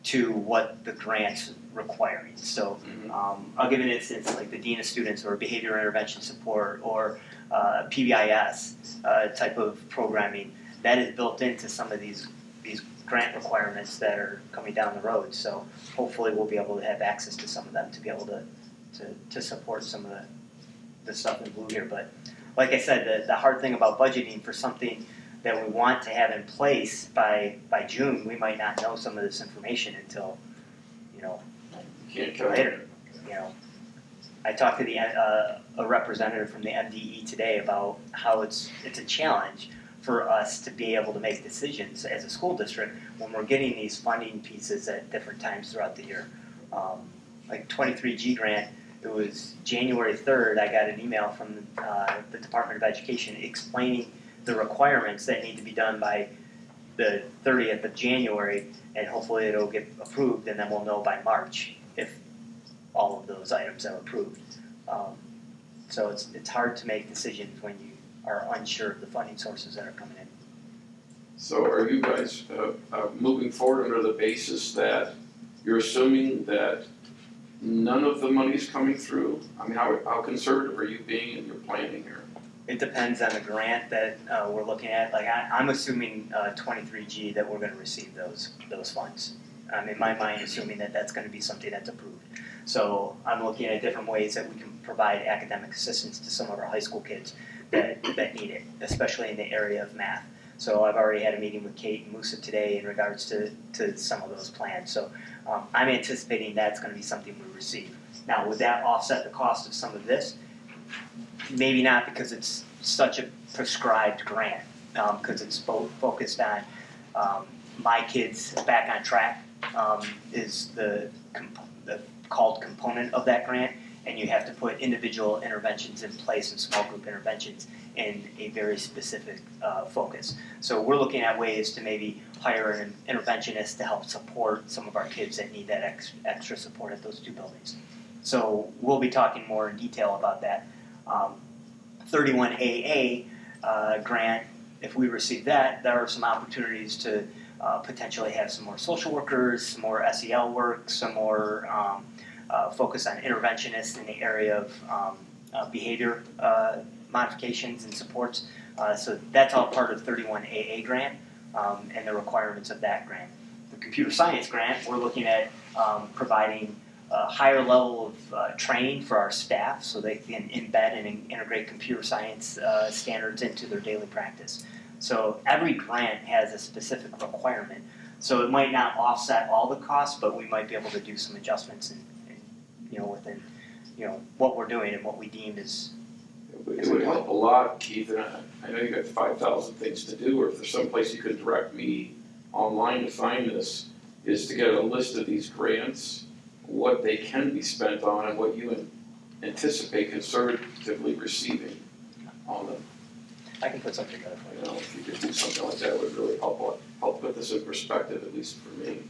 [SPEAKER 6] to what the grant's requiring. So I'll give an instance, like the Dean of Students or Behavior Intervention Support or PBIS type of programming. That is built into some of these grant requirements that are coming down the road. So hopefully we'll be able to have access to some of them to be able to to support some of the stuff in blue here. But like I said, the hard thing about budgeting for something that we want to have in place by June, we might not know some of this information until,
[SPEAKER 2] Can't count.
[SPEAKER 6] later. I talked to a representative from the MDE today about how it's a challenge for us to be able to make decisions as a school district when we're getting these funding pieces at different times throughout the year. Like 23G grant, it was January 3rd, I got an email from the Department of Education explaining the requirements that need to be done by the 30th of January, and hopefully it'll get approved, and then we'll know by March if all of those items are approved. So it's hard to make decisions when you are unsure of the funding sources that are coming in.
[SPEAKER 2] So are you guys moving forward under the basis that you're assuming that none of the money's coming through? I mean, how conservative are you being in your planning here?
[SPEAKER 6] It depends on the grant that we're looking at. Like I'm assuming 23G that we're going to receive those funds. I'm in my mind assuming that that's going to be something that's approved. So I'm looking at different ways that we can provide academic assistance to some of our high school kids that need it, especially in the area of math. So I've already had a meeting with Kate and Musa today in regards to some of those plans. So I'm anticipating that's going to be something we receive. Now, would that offset the cost of some of this? Maybe not, because it's such a prescribed grant, because it's focused on My Kids Back on Track is the called component of that grant, and you have to put individual interventions in place and small group interventions in a very specific focus. So we're looking at ways to maybe hire an interventionist to help support some of our kids that need that extra support at those two buildings. So we'll be talking more in detail about that. 31AA grant, if we receive that, there are some opportunities to potentially have some more social workers, some more SEL work, some more focus on interventionists in the area of behavior modifications and supports. So that's all part of 31AA grant and the requirements of that grant. The computer science grant, we're looking at providing a higher level of training for our staff so they can embed and integrate computer science standards into their daily practice. So every grant has a specific requirement. So it might not offset all the costs, but we might be able to do some adjustments within what we're doing and what we deem is.
[SPEAKER 2] It would help a lot, Keith, and I know you got 5,000 things to do, or if there's some place you could direct me online to find this, is to get a list of these grants, what they can be spent on, and what you anticipate conservatively receiving on them.
[SPEAKER 6] I can put something together for you.
[SPEAKER 2] If you could do something like that, it would really help put this in perspective, at least for me.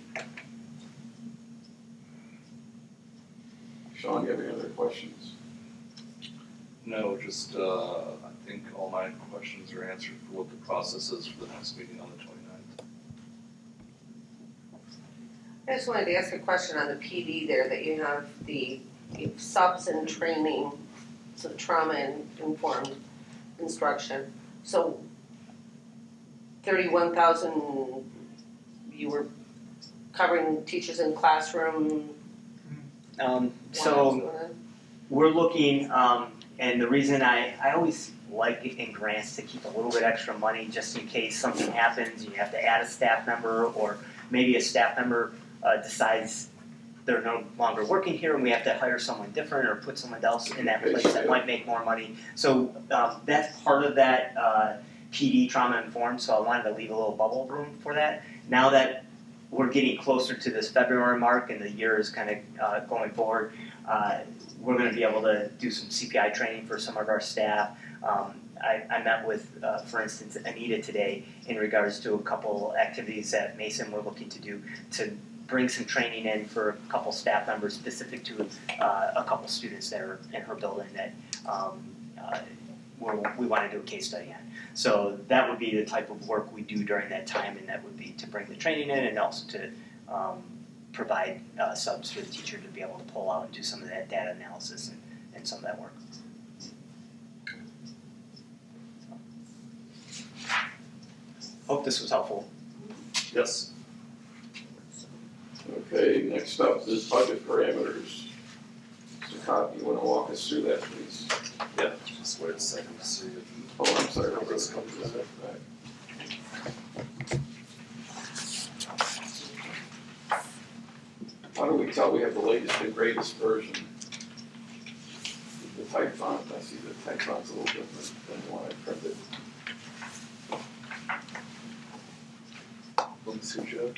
[SPEAKER 2] Sean, do you have any other questions?
[SPEAKER 5] No, just I think all my questions are answered for what the process is for the next meeting on the 29th.
[SPEAKER 1] I just wanted to ask a question on the PD there, that you have the subs and training, so trauma-informed instruction. So 31,000, you were covering teachers in classroom?
[SPEAKER 6] So we're looking, and the reason I always like in grants to keep a little bit extra money just in case something happens, you have to add a staff member, or maybe a staff member decides they're no longer working here and we have to hire someone different or put someone else in that place that might make more money. So that's part of that PD trauma informed, so I wanted to leave a little bubble room for that. Now that we're getting closer to this February mark and the year is kind of going forward, we're going to be able to do some CPI training for some of our staff. I met with, for instance, Anita today in regards to a couple activities that Mason we're looking to do to bring some training in for a couple staff members specific to a couple students that are in her building that we want to do a case study on. So that would be the type of work we do during that time, and that would be to bring the training in and also to provide subs for the teacher to be able to pull out and do some of that data analysis and some of that work. Hope this was helpful.
[SPEAKER 5] Yes.
[SPEAKER 2] Okay, next up is budget parameters. Mr. copy, you wanna walk us through that, please?
[SPEAKER 5] Yeah, just wait a second to see if.
[SPEAKER 2] Oh, I'm sorry, let's come to that. How do we tell we have the latest and greatest version? The type font, I see the type font's a little different than the one I printed.
[SPEAKER 5] Let me see, Joe.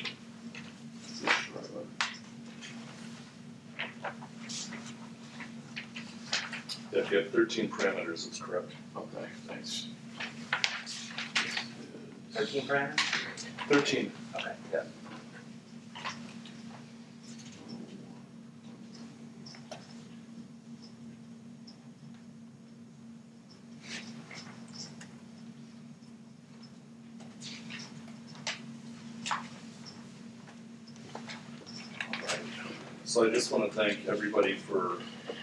[SPEAKER 5] Yeah, if you have 13 parameters, it's correct.
[SPEAKER 2] Okay, thanks.
[SPEAKER 6] 13 parameters?
[SPEAKER 5] 13.
[SPEAKER 6] Okay.
[SPEAKER 5] Yeah. So I just want to thank everybody for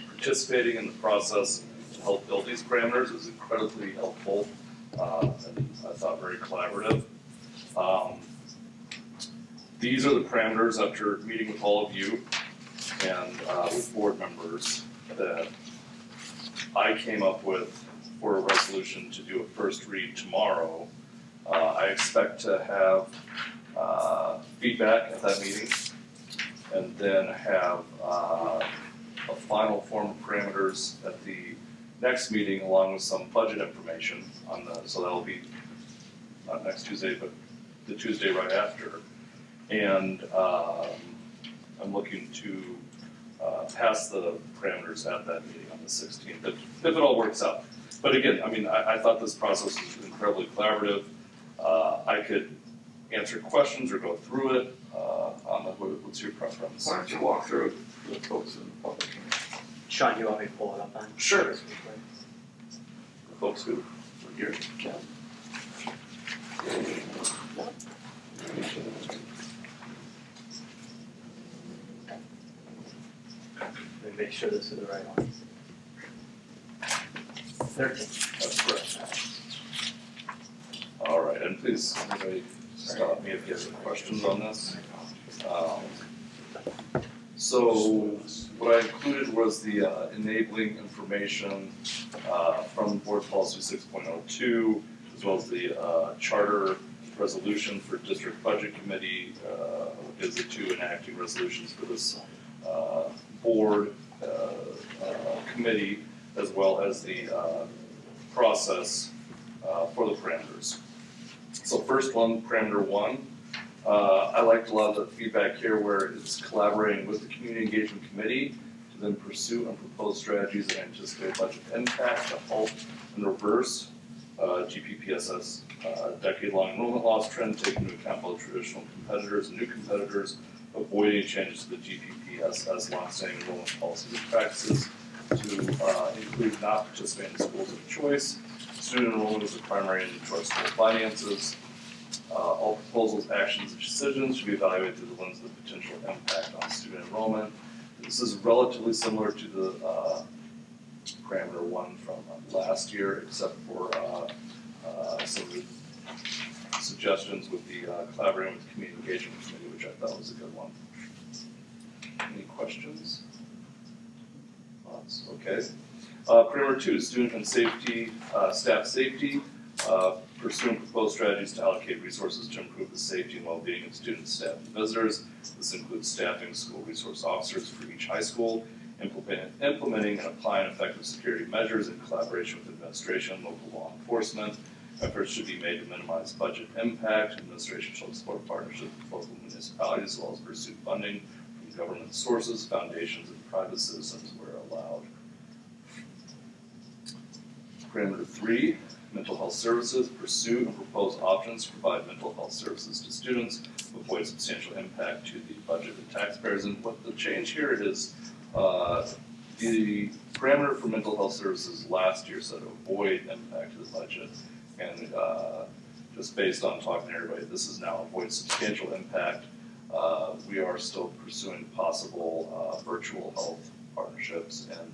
[SPEAKER 5] participating in the process to help build these parameters. It was incredibly helpful and I thought very collaborative. These are the parameters after meeting with all of you and with board members that I came up with for a resolution to do a first read tomorrow. I expect to have feedback at that meeting and then have a final form of parameters at the next meeting along with some budget information on the, so that'll be not next Tuesday, but the Tuesday right after. And I'm looking to pass the parameters at that meeting on the 16th, if it all works out. But again, I mean, I thought this process was incredibly collaborative. I could answer questions or go through it. What's your preference?
[SPEAKER 2] Why don't you walk through the folks in the public?
[SPEAKER 6] Sean, you want me to pull it up on?
[SPEAKER 5] Sure. Folks who are here.
[SPEAKER 2] Yeah.
[SPEAKER 6] Let me make sure this is the right one. 13.
[SPEAKER 5] That's correct. All right, and please, anybody stop me if you have any questions on this. So what I included was the enabling information from Board Policy 6.02, as well as the charter resolution for District Budget Committee, is the two enacting resolutions for this board committee, as well as the process for the parameters. So first one, parameter 1. I liked a lot of the feedback here where it's collaborating with the Community Engagement Committee to then pursue and propose strategies that anticipate budget impact to halt and reverse GPPSS decade-long enrollment loss trend, taking into account both traditional competitors and new competitors, avoiding changes to the GPPSS long-standing enrollment policies and practices to include not participating in schools of choice, student enrollment is a primary end to our school finances. All proposals, actions, and decisions should be evaluated through the lens of the potential impact on student enrollment. This is relatively similar to the parameter 1 from last year, except for some of the suggestions with the collaborating with the Community Engagement Committee, which I thought was a good one. Any questions? Thoughts? Okay. Parameter 2, student and safety, staff safety. Pursue and propose strategies to allocate resources to improve the safety and well-being of students, staff, and visitors. This includes staffing school resource officers for each high school, implementing and applying effective security measures in collaboration with administration and local law enforcement. Efforts should be made to minimize budget impact. Administration shall explore partnerships with local municipalities as well as pursue funding from government sources, foundations, and private citizens where allowed. Parameter 3. Mental health services, pursue and propose options to provide mental health services to students, avoid substantial impact to the budget and taxpayers. And what the change here is, the parameter for mental health services last year said avoid impact to the budget. And just based on talking to everybody, this is now avoid substantial impact. We are still pursuing possible virtual health partnerships, and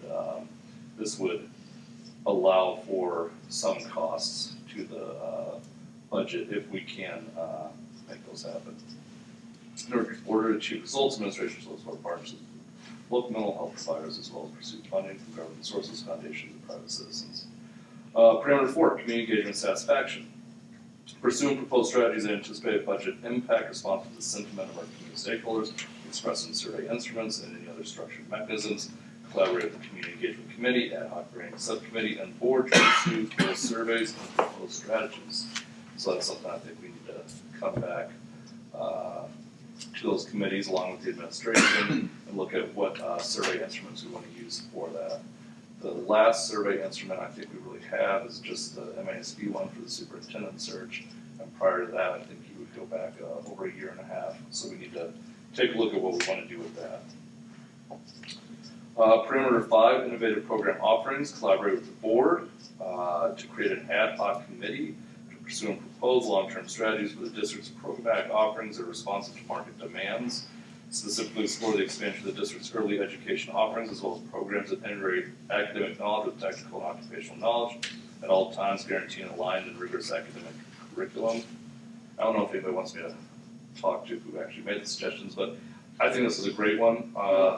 [SPEAKER 5] this would allow for some costs to the budget if we can make those happen. In order to achieve results, administration shall explore partnerships local mental health providers, as well as pursue funding from government sources, foundations, and private citizens. Parameter 4, community engagement satisfaction. Pursuing proposed strategies that anticipate budget impact responsive to the sentiment of our community stakeholders, expressed in survey instruments and any other structured mechanisms. Collaborate with the community engagement committee, ad hoc granting subcommittee, and board to pursue those surveys and proposed strategies. So that's something I think we need to come back to those committees along with the administration and look at what survey instruments we want to use for that. The last survey instrument I think we really have is just the MASB one for the superintendent search. And prior to that, I think you would go back over a year and a half. So we need to take a look at what we want to do with that. Parameter 5, innovative program offerings. Collaborate with the board to create an ad hoc committee to pursue and propose long-term strategies for the district's programmatic offerings that are responsive to market demands. Specifically explore the expansion of the district's early education offerings as well as programs that integrate academic knowledge with technical and occupational knowledge at all times, guaranteeing aligned and rigorous academic curriculum. I don't know if anybody wants me to talk to who actually made the suggestions, but I think this is a great one.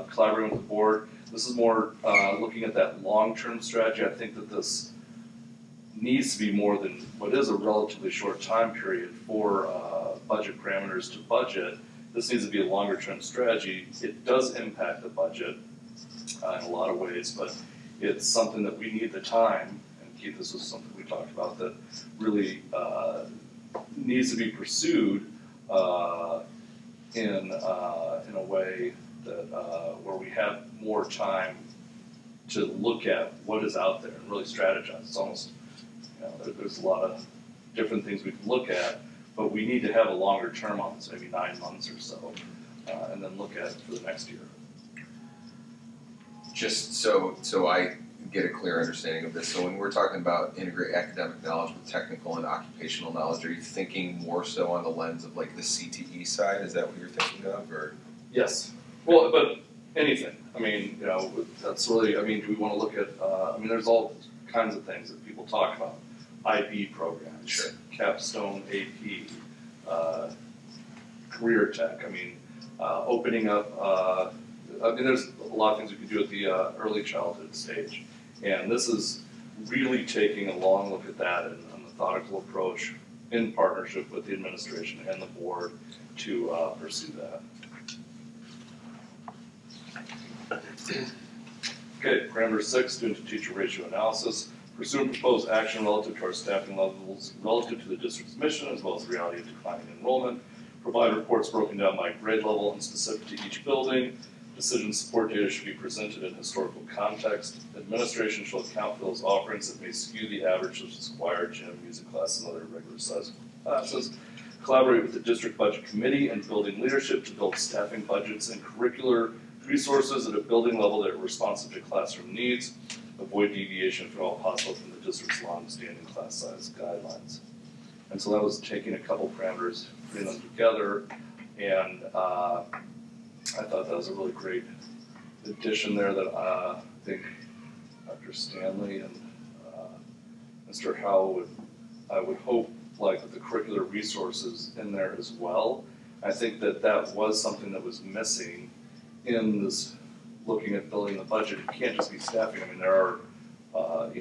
[SPEAKER 5] Collaborating with the board. This is more looking at that long-term strategy. I think that this needs to be more than what is a relatively short time period for budget parameters to budget. This needs to be a longer-term strategy. It does impact the budget in a lot of ways, but it's something that we need the time, and Keith, this was something we talked about, that really needs to be pursued in a way that where we have more time to look at what is out there and really strategize. It's almost, there's a lot of different things we can look at, but we need to have a longer term on this, maybe 9 months or so, and then look at it for the next year.
[SPEAKER 3] Just so I get a clear understanding of this, so when we're talking about integrate academic knowledge with technical and occupational knowledge, are you thinking more so on the lens of like the CTE side? Is that what you're thinking of, or?
[SPEAKER 5] Yes. Well, but anything. I mean, that's really, do we want to look at, there's all kinds of things that people talk about. IB programs,
[SPEAKER 3] Sure.
[SPEAKER 5] capstone AP, career tech. Opening up. There's a lot of things we can do at the early childhood stage, and this is really taking a long look at that and a methodical approach in partnership with the administration and the board to pursue that. Okay, parameter 6, student-to-teacher ratio analysis. Pursue and propose action relative to our staffing levels relative to the district's mission as well as the reality of declining enrollment. Provide reports broken down by grade level and specific to each building. Decision support data should be presented in historical context. Administration shall account for those offerings that may skew the average, such as choir, gym, music classes, and other regular sized classes. Collaborate with the district budget committee and building leadership to build staffing budgets and curricular resources at a building level that are responsive to classroom needs. Avoid deviation if at all possible from the district's long-standing class size guidelines. And so that was taking a couple parameters, putting them together, and I thought that was a really great addition there that I think Dr. Stanley and Mr. Howell I would hope like with the curricular resources in there as well. I think that was something that was missing in this looking at building the budget. It can't just be staffing. There are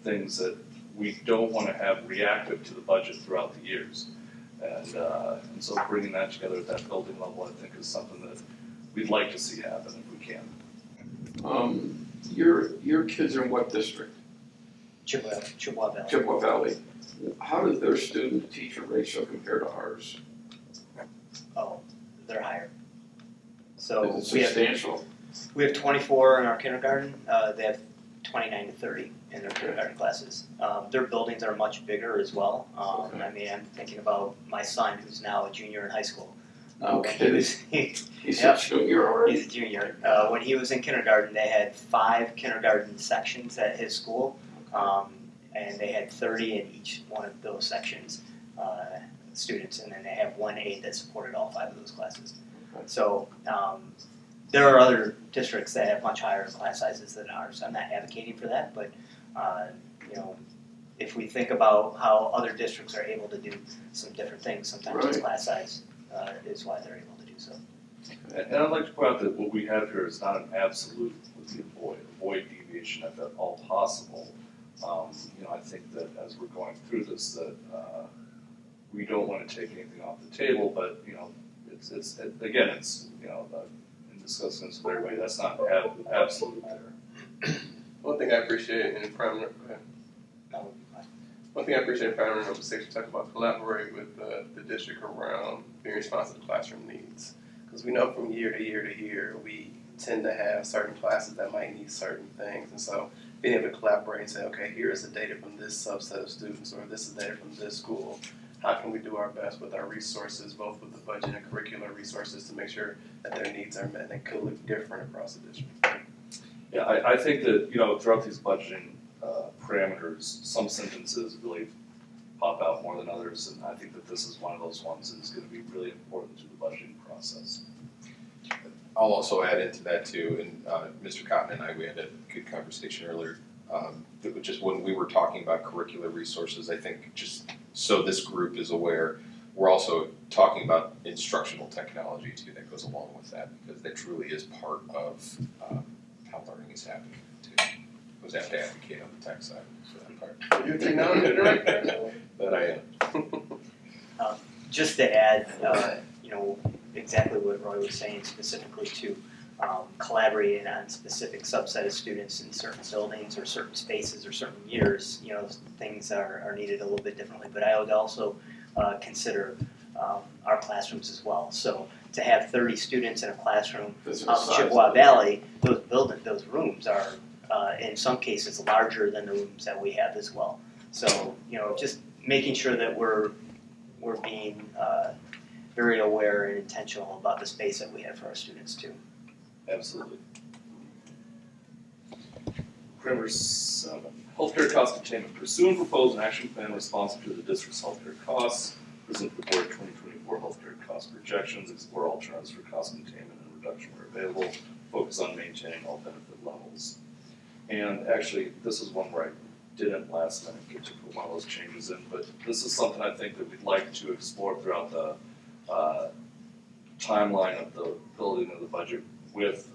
[SPEAKER 5] things that we don't want to have reactive to the budget throughout the years. And so bringing that together at that building level, I think, is something that we'd like to see happen if we can.
[SPEAKER 2] Your kids are in what district?
[SPEAKER 6] Chippewa Valley.
[SPEAKER 2] Chippewa Valley. How does their student-to-teacher ratio compare to ours?
[SPEAKER 6] Oh, they're higher. So
[SPEAKER 2] Is it substantial?
[SPEAKER 6] We have 24 in our kindergarten. They have 29 to 30 in their kindergarten classes. Their buildings are much bigger as well.
[SPEAKER 2] Okay.
[SPEAKER 6] I'm thinking about my son, who's now a junior in high school.
[SPEAKER 2] Okay. He's
[SPEAKER 6] Yep.
[SPEAKER 2] a junior already?
[SPEAKER 6] He's a junior. When he was in kindergarten, they had 5 kindergarten sections at his school, and they had 30 in each one of those sections, students, and then they have 1 aide that supported all 5 of those classes.
[SPEAKER 2] Okay.
[SPEAKER 6] So there are other districts that have much higher class sizes than ours. I'm not advocating for that, but if we think about how other districts are able to do some different things, sometimes it's
[SPEAKER 2] Right.
[SPEAKER 6] class size is why they're able to do so.
[SPEAKER 5] And I'd like to point out that what we have here is not an absolute, would be avoid deviation if at all possible. I think that as we're going through this, that we don't want to take anything off the table, but it's again, in discussing this with everybody, that's not absolute there.
[SPEAKER 7] One thing I appreciate in primary, one thing I appreciate in primary number 6, we talk about collaborate with the district around being responsive to classroom needs. Because we know from year to year to year, we tend to have certain classes that might need certain things. And so being able to collaborate and say, okay, here is the data from this subset of students, or this is data from this school. How can we do our best with our resources, both with the budget and curricular resources, to make sure that their needs are met, and it could look different across the district?
[SPEAKER 5] Yeah, I think that, throughout these budgeting parameters, some sentences really pop out more than others, and I think that this is one of those ones that is going to be really important to the budgeting process.
[SPEAKER 3] I'll also add into that too, and Mr. Cotton and I, we had a good conversation earlier. Just when we were talking about curricular resources, I think just so this group is aware, we're also talking about instructional technology too that goes along with that, because that truly is part of how learning is happening too. We have to advocate on the tech side for that part.
[SPEAKER 7] You're technology director?
[SPEAKER 3] That I am.
[SPEAKER 6] Just to add, exactly what Roy was saying, specifically to collaborating on specific subset of students in certain buildings or certain spaces or certain years, things are needed a little bit differently. But I would also consider our classrooms as well. So to have 30 students in a classroom out in Chippewa Valley, those rooms are in some cases larger than the rooms that we have as well. So just making sure that we're being very aware and intentional about the space that we have for our students too.
[SPEAKER 5] Absolutely. Parameter 7, healthcare cost containment. Pursue and propose an action plan responsive to the district's healthcare costs. Present the board 2024 healthcare cost projections. Explore alternatives for cost containment and reduction where available. Focus on maintaining all benefit levels. And actually, this is one where I didn't last minute get to put one of those changes in, but this is something I think that we'd like to explore throughout the timeline of the building of the budget with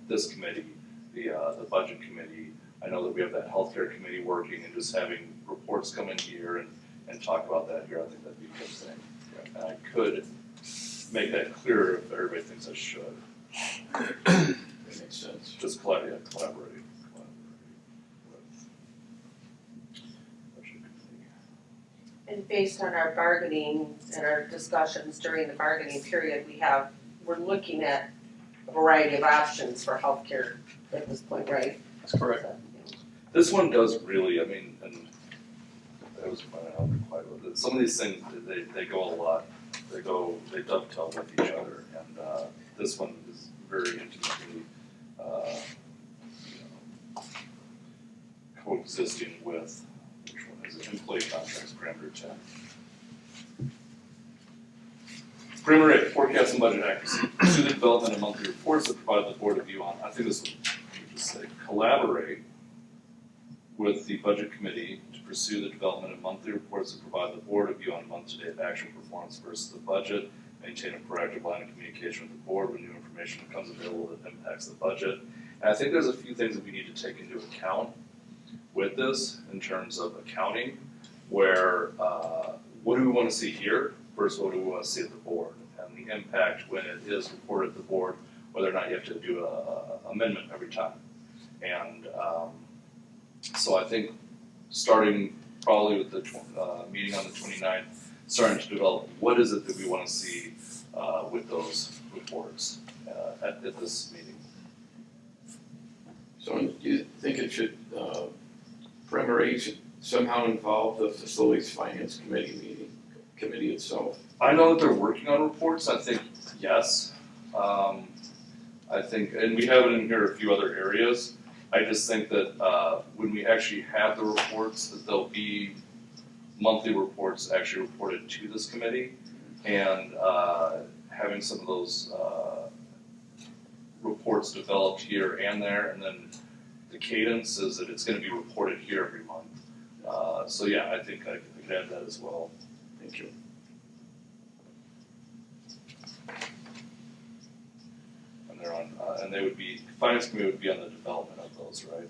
[SPEAKER 5] this committee, the budget committee. I know that we have that healthcare committee working, and just having reports come in here and talk about that here, I think that'd be a good thing. And I could make that clearer if everybody thinks I should.
[SPEAKER 2] That makes sense.
[SPEAKER 5] Just collaborating with budget committee.
[SPEAKER 1] And based on our bargaining and our discussions during the bargaining period, we're looking at a variety of options for healthcare at this point, right?
[SPEAKER 7] That's correct.
[SPEAKER 5] This one does really, and that was pointed out quite a bit. Some of these things, they go a lot. They dovetail with each other, and this one is very intimately coexisting with, which one is it? Employee contracts, parameter 10. Parameter 8, forecast and budget accuracy. Pursue the development of monthly reports that provide the board a view on. I think this would just say collaborate with the budget committee to pursue the development of monthly reports that provide the board a view on month-to-date actual performance versus the budget. Maintain a proactive line of communication with the board when new information becomes available that impacts the budget. And I think there's a few things that we need to take into account with this in terms of accounting, where what do we want to see here versus what do we want to see at the board, and the impact when it is reported at the board, whether or not you have to do an amendment every time. And so I think starting probably with the meeting on the 29th, starting to develop what is it that we want to see with those reports at this meeting.
[SPEAKER 2] So do you think it should, Parameter 8 should somehow involve the facilities finance committee itself?
[SPEAKER 5] I know that they're working on reports. I think yes. I think, and we have it in here a few other areas. I just think that when we actually have the reports, that there'll be monthly reports actually reported to this committee, and having some of those reports developed here and there, and then the cadence is that it's going to be reported here every month. So yeah, I think I could add that as well.
[SPEAKER 2] Thank you.
[SPEAKER 5] they're on, and they would be, finance committee would be on the development of those, right?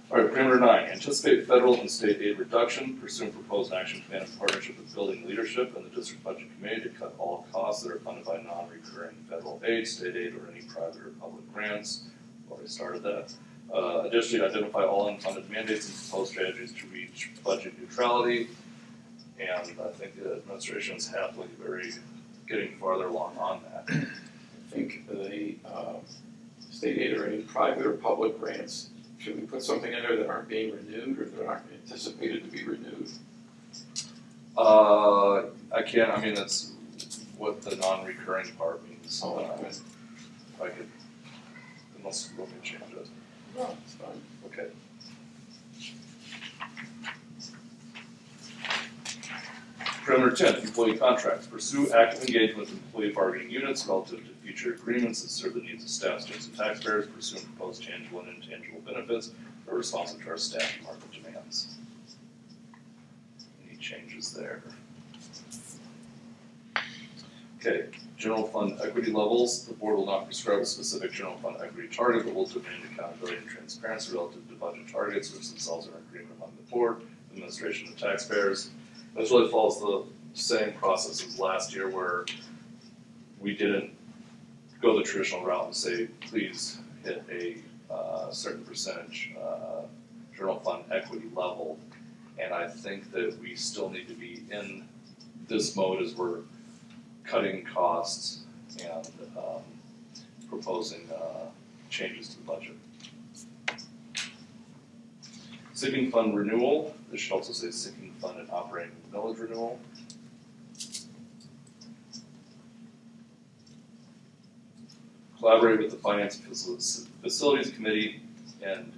[SPEAKER 5] All right, parameter 9, anticipate federal and state aid reduction, pursue and propose an action plan in partnership with building leadership and the district budget committee to cut all costs that are funded by non-recurring federal aid, state aid, or any private or public grants. Already started that. Additionally, identify all unfunded mandates and propose strategies to reach budget neutrality. And I think the administration is happily getting farther along on that.
[SPEAKER 2] I think the state aid or any private or public grants, should we put something in there that aren't being renewed or that aren't anticipated to be renewed?
[SPEAKER 5] I can't, I mean, that's what the non-recurring part means.
[SPEAKER 2] Oh, okay.
[SPEAKER 5] I could, unless you want me to change it.
[SPEAKER 2] No, it's fine.
[SPEAKER 5] Okay. Parameter 10, employee contracts. Pursue active engagement with employee bargaining units relative to future agreements that serve the needs of staff, students, and taxpayers. Pursue and propose tangible and intangible benefits that are responsive to our staff and market demands. Any changes there? Okay, general fund equity levels. The board will not prescribe a specific general fund equity target, but will demand accountability and transparency relative to budget targets, which themselves are an agreement among the board, the administration, and taxpayers. This really follows the same process as last year where we didn't go the traditional route and say, please hit a certain percentage general fund equity level. And I think that we still need to be in this mode as we're cutting costs and proposing changes to the budget. Sinking fund renewal, this should also say sinking fund and operating millage renewal. Collaborate with the Finance Facilities Committee and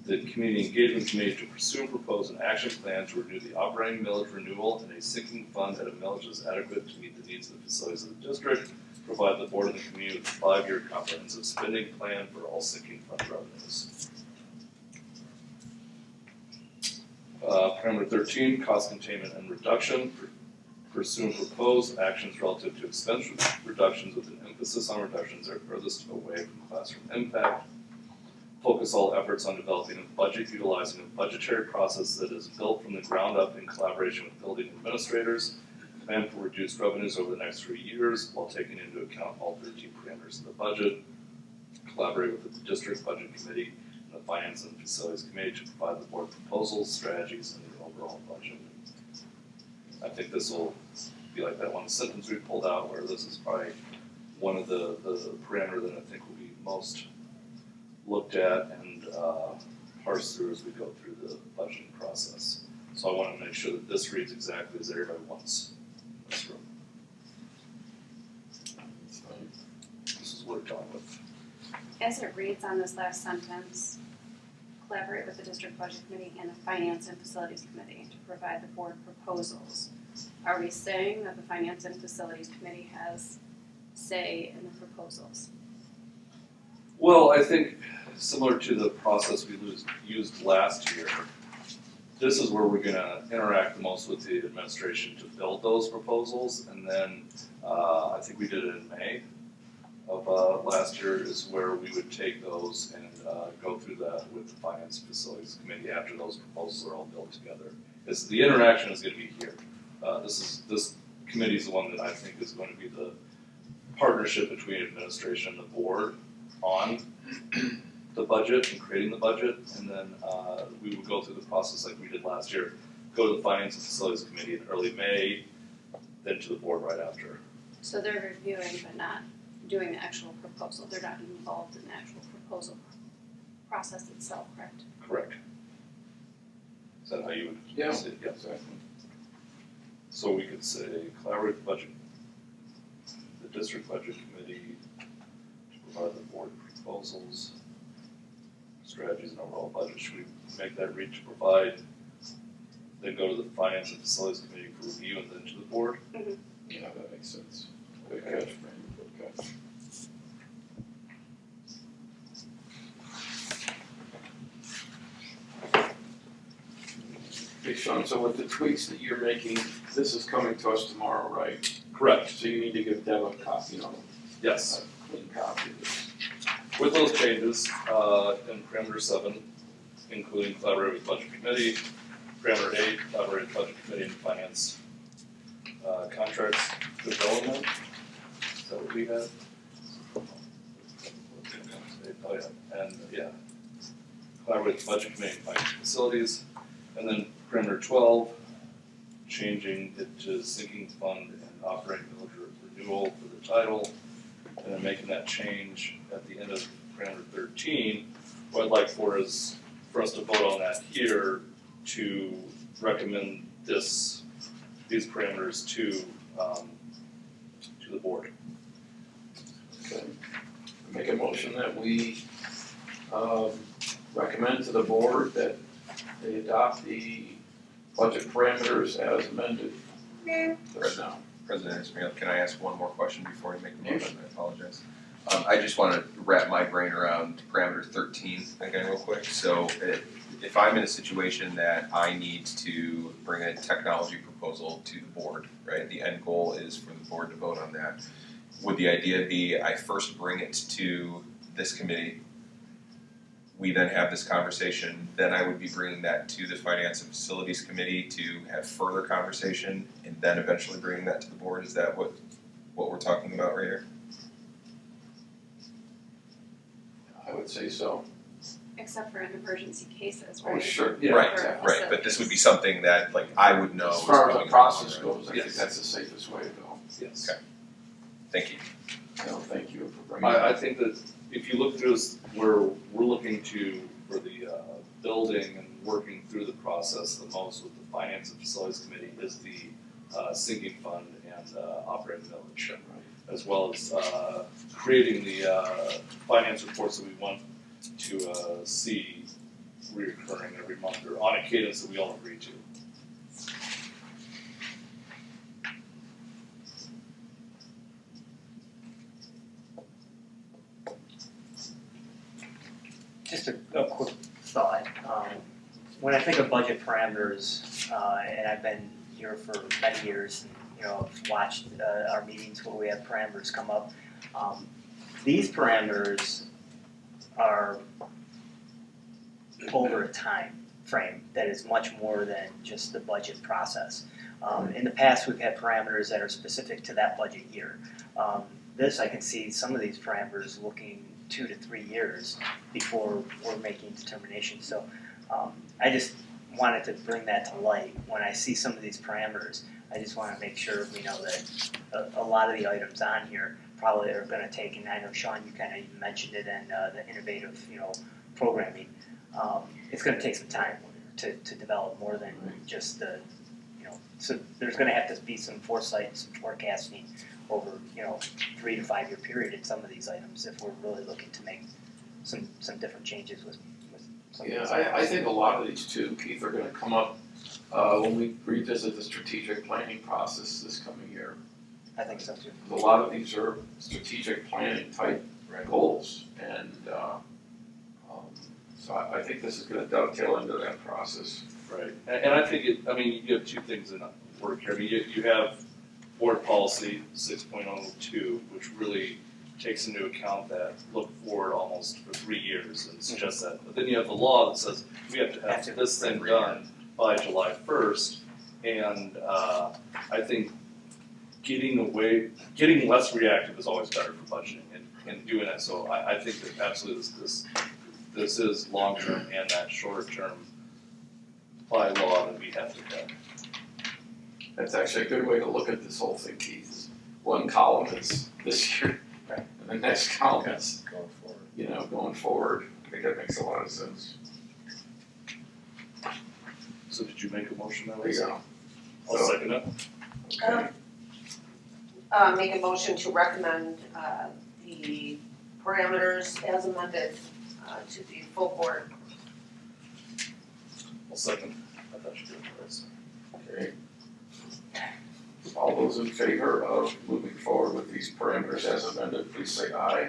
[SPEAKER 5] the Community Engagement Committee to pursue and propose an action plan to renew the operating millage renewal and a sinking fund at a millage that is adequate to meet the needs of the facilities of the district. Provide the board and the community with a 5-year comprehensive spending plan for all sinking fund revenues. Parameter 13, cost containment and reduction. Pursue and propose actions relative to expense reductions with an emphasis on reductions that are furthest away from classroom impact. Focus all efforts on developing a budget utilizing a budgetary process that is built from the ground up in collaboration with building administrators. Plan for reduced revenues over the next 3 years while taking into account all 13 parameters of the budget. Collaborate with the district budget committee and the finance and facilities committee to provide the board proposals, strategies, and the overall budget. I think this will be like that one sentence we pulled out where this is probably one of the parameter that I think will be most looked at and parsed through as we go through the budgeting process. So I want to make sure that this reads exactly as everybody wants in this room. This is what we're going with.
[SPEAKER 4] As it reads on this last sentence, collaborate with the district budget committee and the finance and facilities committee to provide the board proposals. Are we saying that the finance and facilities committee has say in the proposals?
[SPEAKER 5] Well, I think similar to the process we used last year, this is where we're gonna interact the most with the administration to build those proposals, and then I think we did it in May of last year is where we would take those and go through that with the Finance Facilities Committee after those proposals are all built together. The interaction is gonna be here. This committee is the one that I think is going to be the partnership between administration and the board on the budget and creating the budget, and then we would go through the process like we did last year, go to the Finance and Facilities Committee in early May, then to the board right after.
[SPEAKER 4] So they're reviewing but not doing the actual proposal. They're not involved in the actual proposal process itself, correct?
[SPEAKER 5] Correct. Is that how you would
[SPEAKER 2] Yeah,
[SPEAKER 5] say it? Yeah.
[SPEAKER 2] exactly.
[SPEAKER 5] So we could say collaborate with the district budget committee to provide the board proposals, strategies, and overall budget. Should we make that read to provide, then go to the finance and facilities committee for review and then to the board?
[SPEAKER 2] Yeah, that makes sense. Good catch, Brandy, good catch. Okay, Sean, so with the tweaks that you're making, this is coming to us tomorrow, right?
[SPEAKER 5] Correct,
[SPEAKER 2] So you need to give Deb a copy,
[SPEAKER 5] yes.
[SPEAKER 2] a clean copy of this.
[SPEAKER 5] With those changes, in parameter 7, including collaborate with budget committee, parameter 8, collaborate with budget committee and finance, contracts development, is that what we had? Oh, yeah, and yeah, collaborate with budget committee and finance facilities, and then parameter 12, changing it to sinking fund and operating village renewal for the title, and then making that change at the end of parameter 13. What I'd like for us to vote on that here to recommend these parameters to the board.
[SPEAKER 2] Okay. Make a motion that we recommend to the board that they adopt the budget parameters as amended. Right now.
[SPEAKER 3] President Ismail, can I ask one more question before you make the motion? I apologize. I just want to wrap my brain around parameter 13 again real quick. So if I'm in a situation that I need to bring a technology proposal to the board, right? The end goal is for the board to vote on that. Would the idea be I first bring it to this committee, we then have this conversation, then I would be bringing that to the Finance and Facilities Committee to have further conversation, and then eventually bringing that to the board? Is that what we're talking about right here?
[SPEAKER 2] I would say so.
[SPEAKER 4] Except for in emergency cases,
[SPEAKER 2] Oh,
[SPEAKER 4] right?
[SPEAKER 2] sure, yeah.
[SPEAKER 3] Right,
[SPEAKER 2] exactly.
[SPEAKER 3] right, but this would be something that like I would know.
[SPEAKER 2] As far as the
[SPEAKER 3] is going
[SPEAKER 2] process
[SPEAKER 3] on, right?
[SPEAKER 2] goes, I think
[SPEAKER 5] Yes.
[SPEAKER 2] that's the safest way to go.
[SPEAKER 5] Yes.
[SPEAKER 3] Okay. Thank you.
[SPEAKER 2] No, thank you for bringing
[SPEAKER 5] I
[SPEAKER 2] that.
[SPEAKER 5] think that if you look through this, where we're looking for the building and working through the process the most with the Finance and Facilities Committee is the sinking fund and operating village, as well as creating the finance reports that we want to see reoccurring every month or on a cadence that we all agree to.
[SPEAKER 6] Just a quick thought. When I think of budget parameters, and I've been here for many years, and I've watched our meetings where we have parameters come up. These parameters are over a time frame that is much more than just the budget process. In the past, we've had parameters that are specific to that budget year. This, I can see some of these parameters looking 2 to 3 years before we're making determinations. So I just wanted to bring that to light. When I see some of these parameters, I just want to make sure we know that a lot of the items on here probably are going to take, and I know Sean, you kind of even mentioned it, and the innovative, programming. It's going to take some time to develop more than just the, so there's going to have to be some foresight, some forecasting over 3 to 5 year period in some of these items if we're really looking to make some different changes with some of
[SPEAKER 2] Yeah,
[SPEAKER 6] these
[SPEAKER 2] I think a lot of these too, Keith, are gonna come up when we revisit the strategic planning process this coming year.
[SPEAKER 6] I think so too.
[SPEAKER 2] A lot of these are strategic planning type goals, and so I think this is gonna dovetail into that process.
[SPEAKER 5] Right, and I think you have two things in work here. I mean, you have board policy 6.02, which really takes into account that look forward almost for 3 years and suggests that. But then you have the law that says we have to have this thing done by July 1st, and I think getting less reactive is always better for budgeting and doing that. So I think that absolutely this is long term and that shorter term by law that we have to have.
[SPEAKER 2] That's actually a good way to look at this whole thing, Keith. One column is this year,
[SPEAKER 6] Right.
[SPEAKER 2] and the next column is,
[SPEAKER 3] Going forward.
[SPEAKER 2] going forward. I think that makes a lot of sense.
[SPEAKER 5] So did you make a motion that
[SPEAKER 2] There
[SPEAKER 5] way?
[SPEAKER 2] you go.
[SPEAKER 5] I'll second it.
[SPEAKER 2] Okay.
[SPEAKER 1] Make a motion to recommend the parameters as amended to the full board.
[SPEAKER 5] I'll second. I thought you did it first.
[SPEAKER 2] Okay. All those in favor of moving forward with these parameters as amended, please say aye.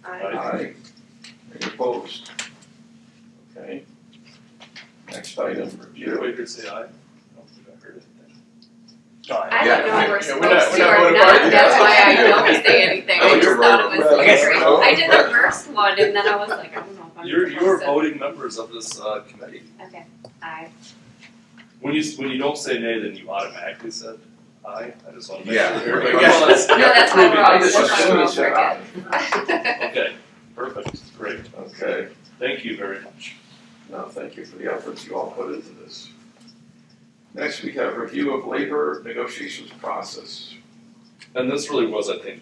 [SPEAKER 2] Aye. Any opposed? Okay. Next item,
[SPEAKER 5] You
[SPEAKER 2] review.
[SPEAKER 5] wait here, say aye. I don't think I heard anything.
[SPEAKER 6] Go ahead.
[SPEAKER 4] I don't know if we're
[SPEAKER 7] Yeah,
[SPEAKER 4] supposed
[SPEAKER 7] we're not
[SPEAKER 4] to or
[SPEAKER 7] voting
[SPEAKER 4] not,
[SPEAKER 7] for it.
[SPEAKER 4] that's why I don't say anything,
[SPEAKER 3] Oh,
[SPEAKER 4] I just
[SPEAKER 3] you're
[SPEAKER 4] thought it
[SPEAKER 3] voting.
[SPEAKER 4] was
[SPEAKER 6] I guess
[SPEAKER 4] scary.
[SPEAKER 6] so.
[SPEAKER 4] I did the first one and then I was like, I don't know if I'm
[SPEAKER 5] You're
[SPEAKER 4] supposed to.
[SPEAKER 5] voting members of this committee.
[SPEAKER 4] Okay, aye.
[SPEAKER 5] When you don't say nay, then you automatically said aye. I just want to make
[SPEAKER 3] Yeah.
[SPEAKER 5] sure.
[SPEAKER 3] Yeah.
[SPEAKER 4] No, that's why we're all,
[SPEAKER 2] I just
[SPEAKER 4] that's why
[SPEAKER 2] assumed
[SPEAKER 4] we're all
[SPEAKER 2] you said aye.
[SPEAKER 4] forget.
[SPEAKER 5] Okay, perfect, great.
[SPEAKER 2] Okay,
[SPEAKER 5] Thank you very much.
[SPEAKER 2] no, thank you for the efforts you all put into this. Next, we have review of labor negotiations process.
[SPEAKER 5] And this really was, I think,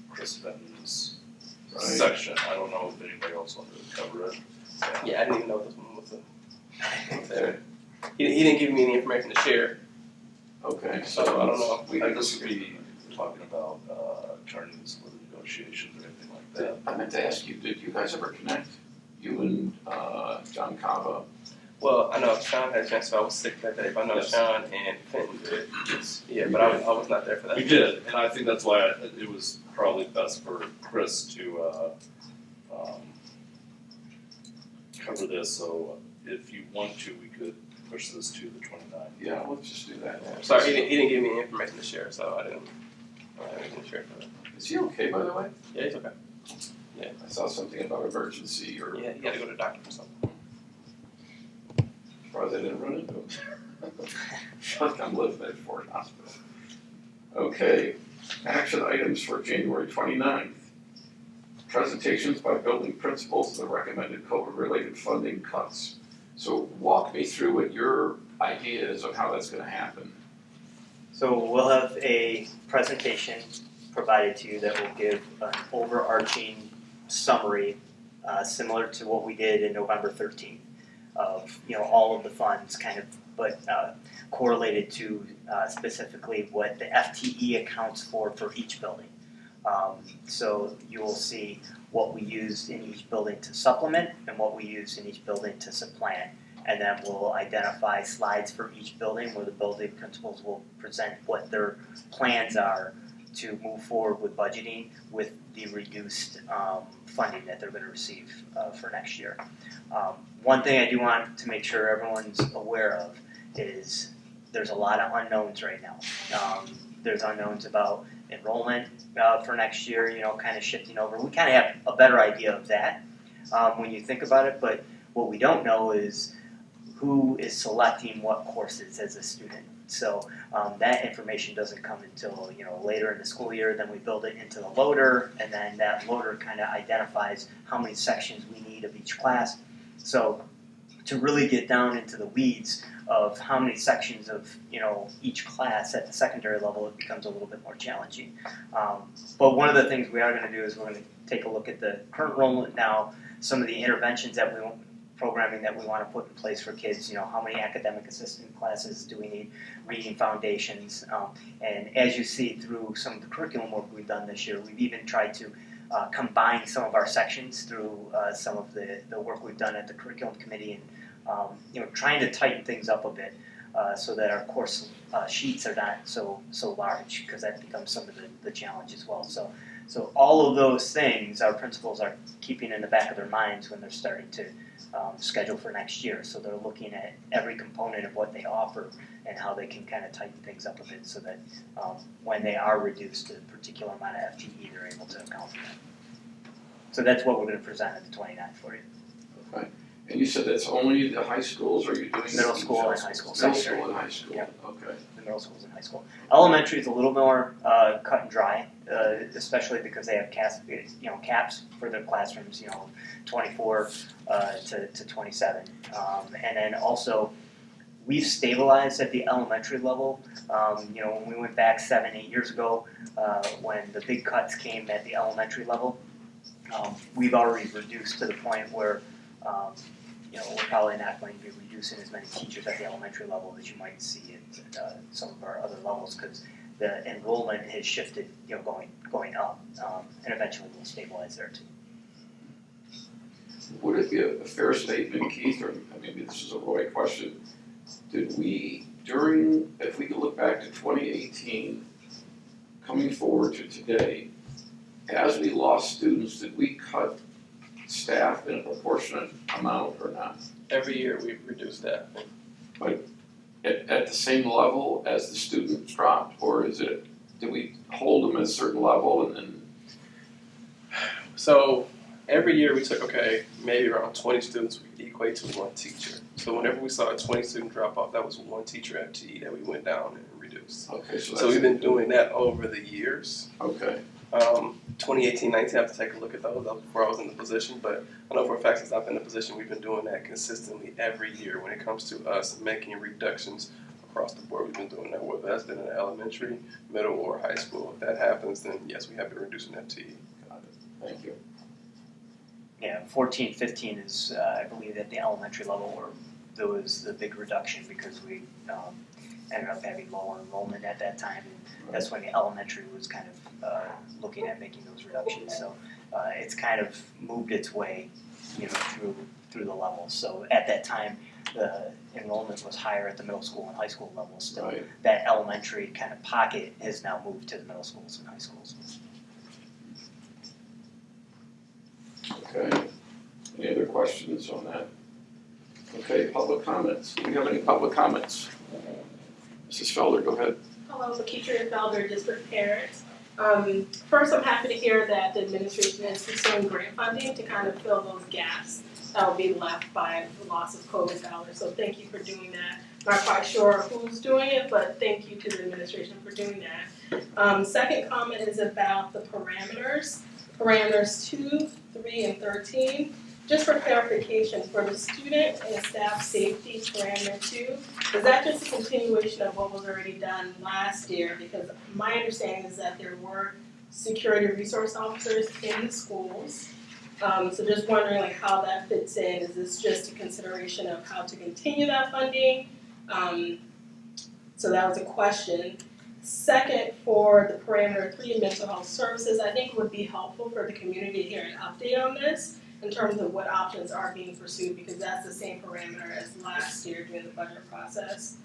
[SPEAKER 5] Chris Fenton's
[SPEAKER 2] Right.
[SPEAKER 5] section. I don't know if anybody else wanted to cover it.
[SPEAKER 7] Yeah, I didn't even know this one was
[SPEAKER 2] Okay,
[SPEAKER 7] he didn't give me any information to share,
[SPEAKER 2] okay,
[SPEAKER 7] so I don't know.
[SPEAKER 2] we
[SPEAKER 5] I just would be talking about attorneys for the negotiations or anything like that.
[SPEAKER 2] I meant to ask you, did you guys ever connect? You and John Cava?
[SPEAKER 7] Well, I know Sean had a chance, so I was sick that day, but I know
[SPEAKER 5] Yes.
[SPEAKER 7] Sean and Fenton did.
[SPEAKER 5] Yes.
[SPEAKER 7] Yeah, but I was not there for that.
[SPEAKER 5] We did, and I think that's why it was probably best for Chris to cover this, so if you want to, we could push this to the 29th.
[SPEAKER 2] Yeah, let's just do that.
[SPEAKER 7] Yeah, sorry, he didn't give me any information to share, so I didn't share for that.
[SPEAKER 2] Is he okay, by the way?
[SPEAKER 7] Yeah, he's okay.
[SPEAKER 2] I saw something about emergency or,
[SPEAKER 7] Yeah, he had to go to the doctor or something.
[SPEAKER 2] surprised I didn't run into him. I'm living at Fort Hospital. Okay, action items for January 29th. Presentations by building principals of the recommended COVID-related funding cuts. So walk me through what your idea is of how that's gonna happen.
[SPEAKER 6] So we'll have a presentation provided to you that will give an overarching summary, similar to what we did in November 13th, of all of the funds kind of, but correlated to specifically what the FTE accounts for each building. So you will see what we used in each building to supplement and what we used in each building to supplant. And then we'll identify slides for each building where the building principals will present what their plans are to move forward with budgeting with the reduced funding that they're going to receive for next year. One thing I do want to make sure everyone's aware of is there's a lot of unknowns right now. There's unknowns about enrollment for next year, kind of shifting over. We kind of have a better idea of that when you think about it, but what we don't know is who is selecting what courses as a student. So that information doesn't come until later in the school year. Then we build it into the loader, and then that loader kind of identifies how many sections we need of each class. So to really get down into the weeds of how many sections of each class at the secondary level, it becomes a little bit more challenging. But one of the things we are going to do is we're going to take a look at the current enrollment now, some of the interventions that we want, programming that we want to put in place for kids. How many academic assistant classes do we need, reading foundations, and as you see through some of the curriculum work we've done this year, we've even tried to combine some of our sections through some of the work we've done at the curriculum committee, and trying to tighten things up a bit so that our course sheets are not so large, because that becomes some of the challenge as well. So all of those things our principals are keeping in the back of their minds when they're starting to schedule for next year. So they're looking at every component of what they offer and how they can kind of tighten things up a bit so that when they are reduced to a particular amount of FTE, they're able to account for that. So that's what we're going to present at the 29th for you.
[SPEAKER 2] Okay. And you said that's only the high schools, or are you doing?
[SPEAKER 6] Middle school and high school.
[SPEAKER 2] Middle school and high school,
[SPEAKER 6] Yep.
[SPEAKER 2] okay.
[SPEAKER 6] The middle schools and high school. Elementary is a little more cut and dry, especially because they have caps for their classrooms, 24 to 27. And then also, we've stabilized at the elementary level. When we went back 7-8 years ago, when the big cuts came at the elementary level, we've already reduced to the point where we're probably not going to be reducing as many teachers at the elementary level as you might see at some of our other levels, because the enrollment has shifted, going up, and eventually we'll stabilize there too.
[SPEAKER 2] Would it be a fair statement, Keith, or maybe this is a Roy question, did we, if we could look back to 2018, coming forward to today, as we lost students, did we cut staff in a proportionate amount or not?
[SPEAKER 7] Every year we've reduced that.
[SPEAKER 2] at the same level as the students dropped, or do we hold them at a certain level and then?
[SPEAKER 7] So every year we took, maybe around 20 students would equate to one teacher. So whenever we saw a 20 student drop off, that was one teacher FTE that we went down and reduced.
[SPEAKER 2] Okay,
[SPEAKER 7] So we've been doing that over the years.
[SPEAKER 2] Okay,
[SPEAKER 7] 2018-19, I have to take a look at those. That was before I was in the position, but I know for a fact since I've been in the position, we've been doing that consistently every year when it comes to us making reductions across the board. We've been doing that, whether that's been in elementary, middle, or high school. If that happens, then yes, we have been reducing FTE.
[SPEAKER 2] got it, thank you.
[SPEAKER 6] Yeah, 14, 15 is, I believe, at the elementary level where there was the big reduction because we ended up having lower enrollment at that time. And that's when the elementary was kind of looking at making those reductions. So it's kind of moved its way, through the levels. So at that time, the enrollment was higher at the middle school and high school levels. Still,
[SPEAKER 2] Right.
[SPEAKER 6] that elementary kind of pocket has now moved to the middle schools and high schools.
[SPEAKER 2] Okay, any other questions on that? Okay, public comments, do we have any public comments? Mrs. Felder, go ahead.
[SPEAKER 8] Hello, Lakeisha Felder, district parent. First, I'm happy to hear that the administration is pursuing grant funding to kind of fill those gaps that will be left by the loss of COVID dollars. So thank you for doing that. Not quite sure who's doing it, but thank you to the administration for doing that. Second comment is about the parameters 2, 3, and 13. Just for clarification, for the student and staff safety parameter 2, is that just a continuation of what was already done last year? Because my understanding is that there were security resource officers in the schools. So just wondering how that fits in. Is this just a consideration of how to continue that funding? So that was a question. Second, for the parameter 3 mental health services, I think it would be helpful for the community to hear an update on this in terms of what options are being pursued, because that's the same parameter as last year during the budget process.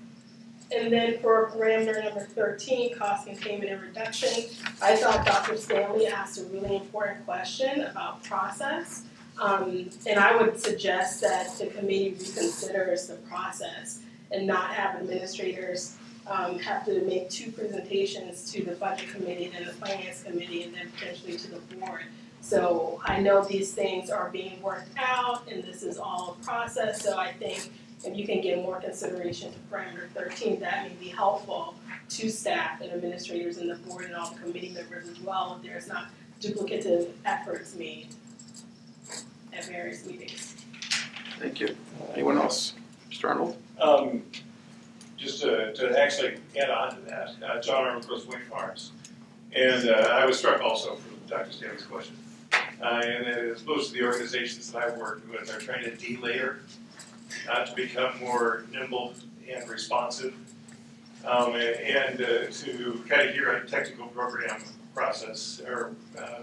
[SPEAKER 8] And then for parameter number 13, cost containment and reduction, I thought Dr. Stanley asked a really important question about process. And I would suggest that the committee reconsiders the process and not have administrators have to make 2 presentations to the budget committee, then the finance committee, and then potentially to the board. So I know these things are being worked out, and this is all a process, so I think if you can give more consideration to parameter 13, that may be helpful to staff and administrators and the board and all the committee members as well, if there's not duplicative efforts made at various meetings.
[SPEAKER 2] Thank you. Anyone else? Mr. Arnold?
[SPEAKER 9] Just to actually add on to that, John Arnold, Grosse Farms. And I was struck also from Dr. Stanley's question. And that is most of the organizations that I've worked with are trying to delayer to become more nimble and responsive, and to kind of hear a technical program process or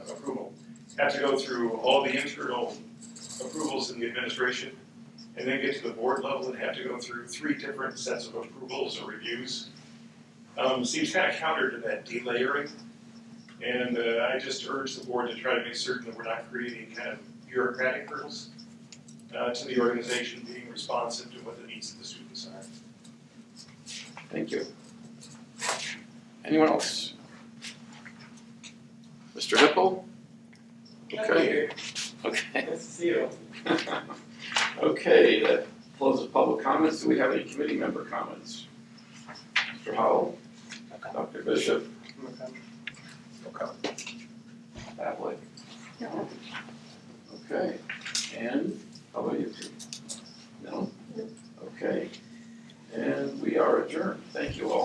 [SPEAKER 9] approval. Have to go through all the internal approvals in the administration and then get to the board level and have to go through 3 different sets of approvals or reviews. Seems kind of counter to that delayering. And I just urge the board to try to make certain that we're not creating kind of bureaucratic hurdles to the organization being responsive to what the needs of the students are.
[SPEAKER 2] Thank you. Anyone else? Mr. Hippel? Okay. Okay.
[SPEAKER 7] Nice to see you.
[SPEAKER 2] Okay, that closes public comments. Do we have any committee member comments? Mr. Howell? Dr. Bishop? Pavlik?
[SPEAKER 4] No.
[SPEAKER 2] Okay, and how about you two? No? Okay, and we are adjourned. Thank you all.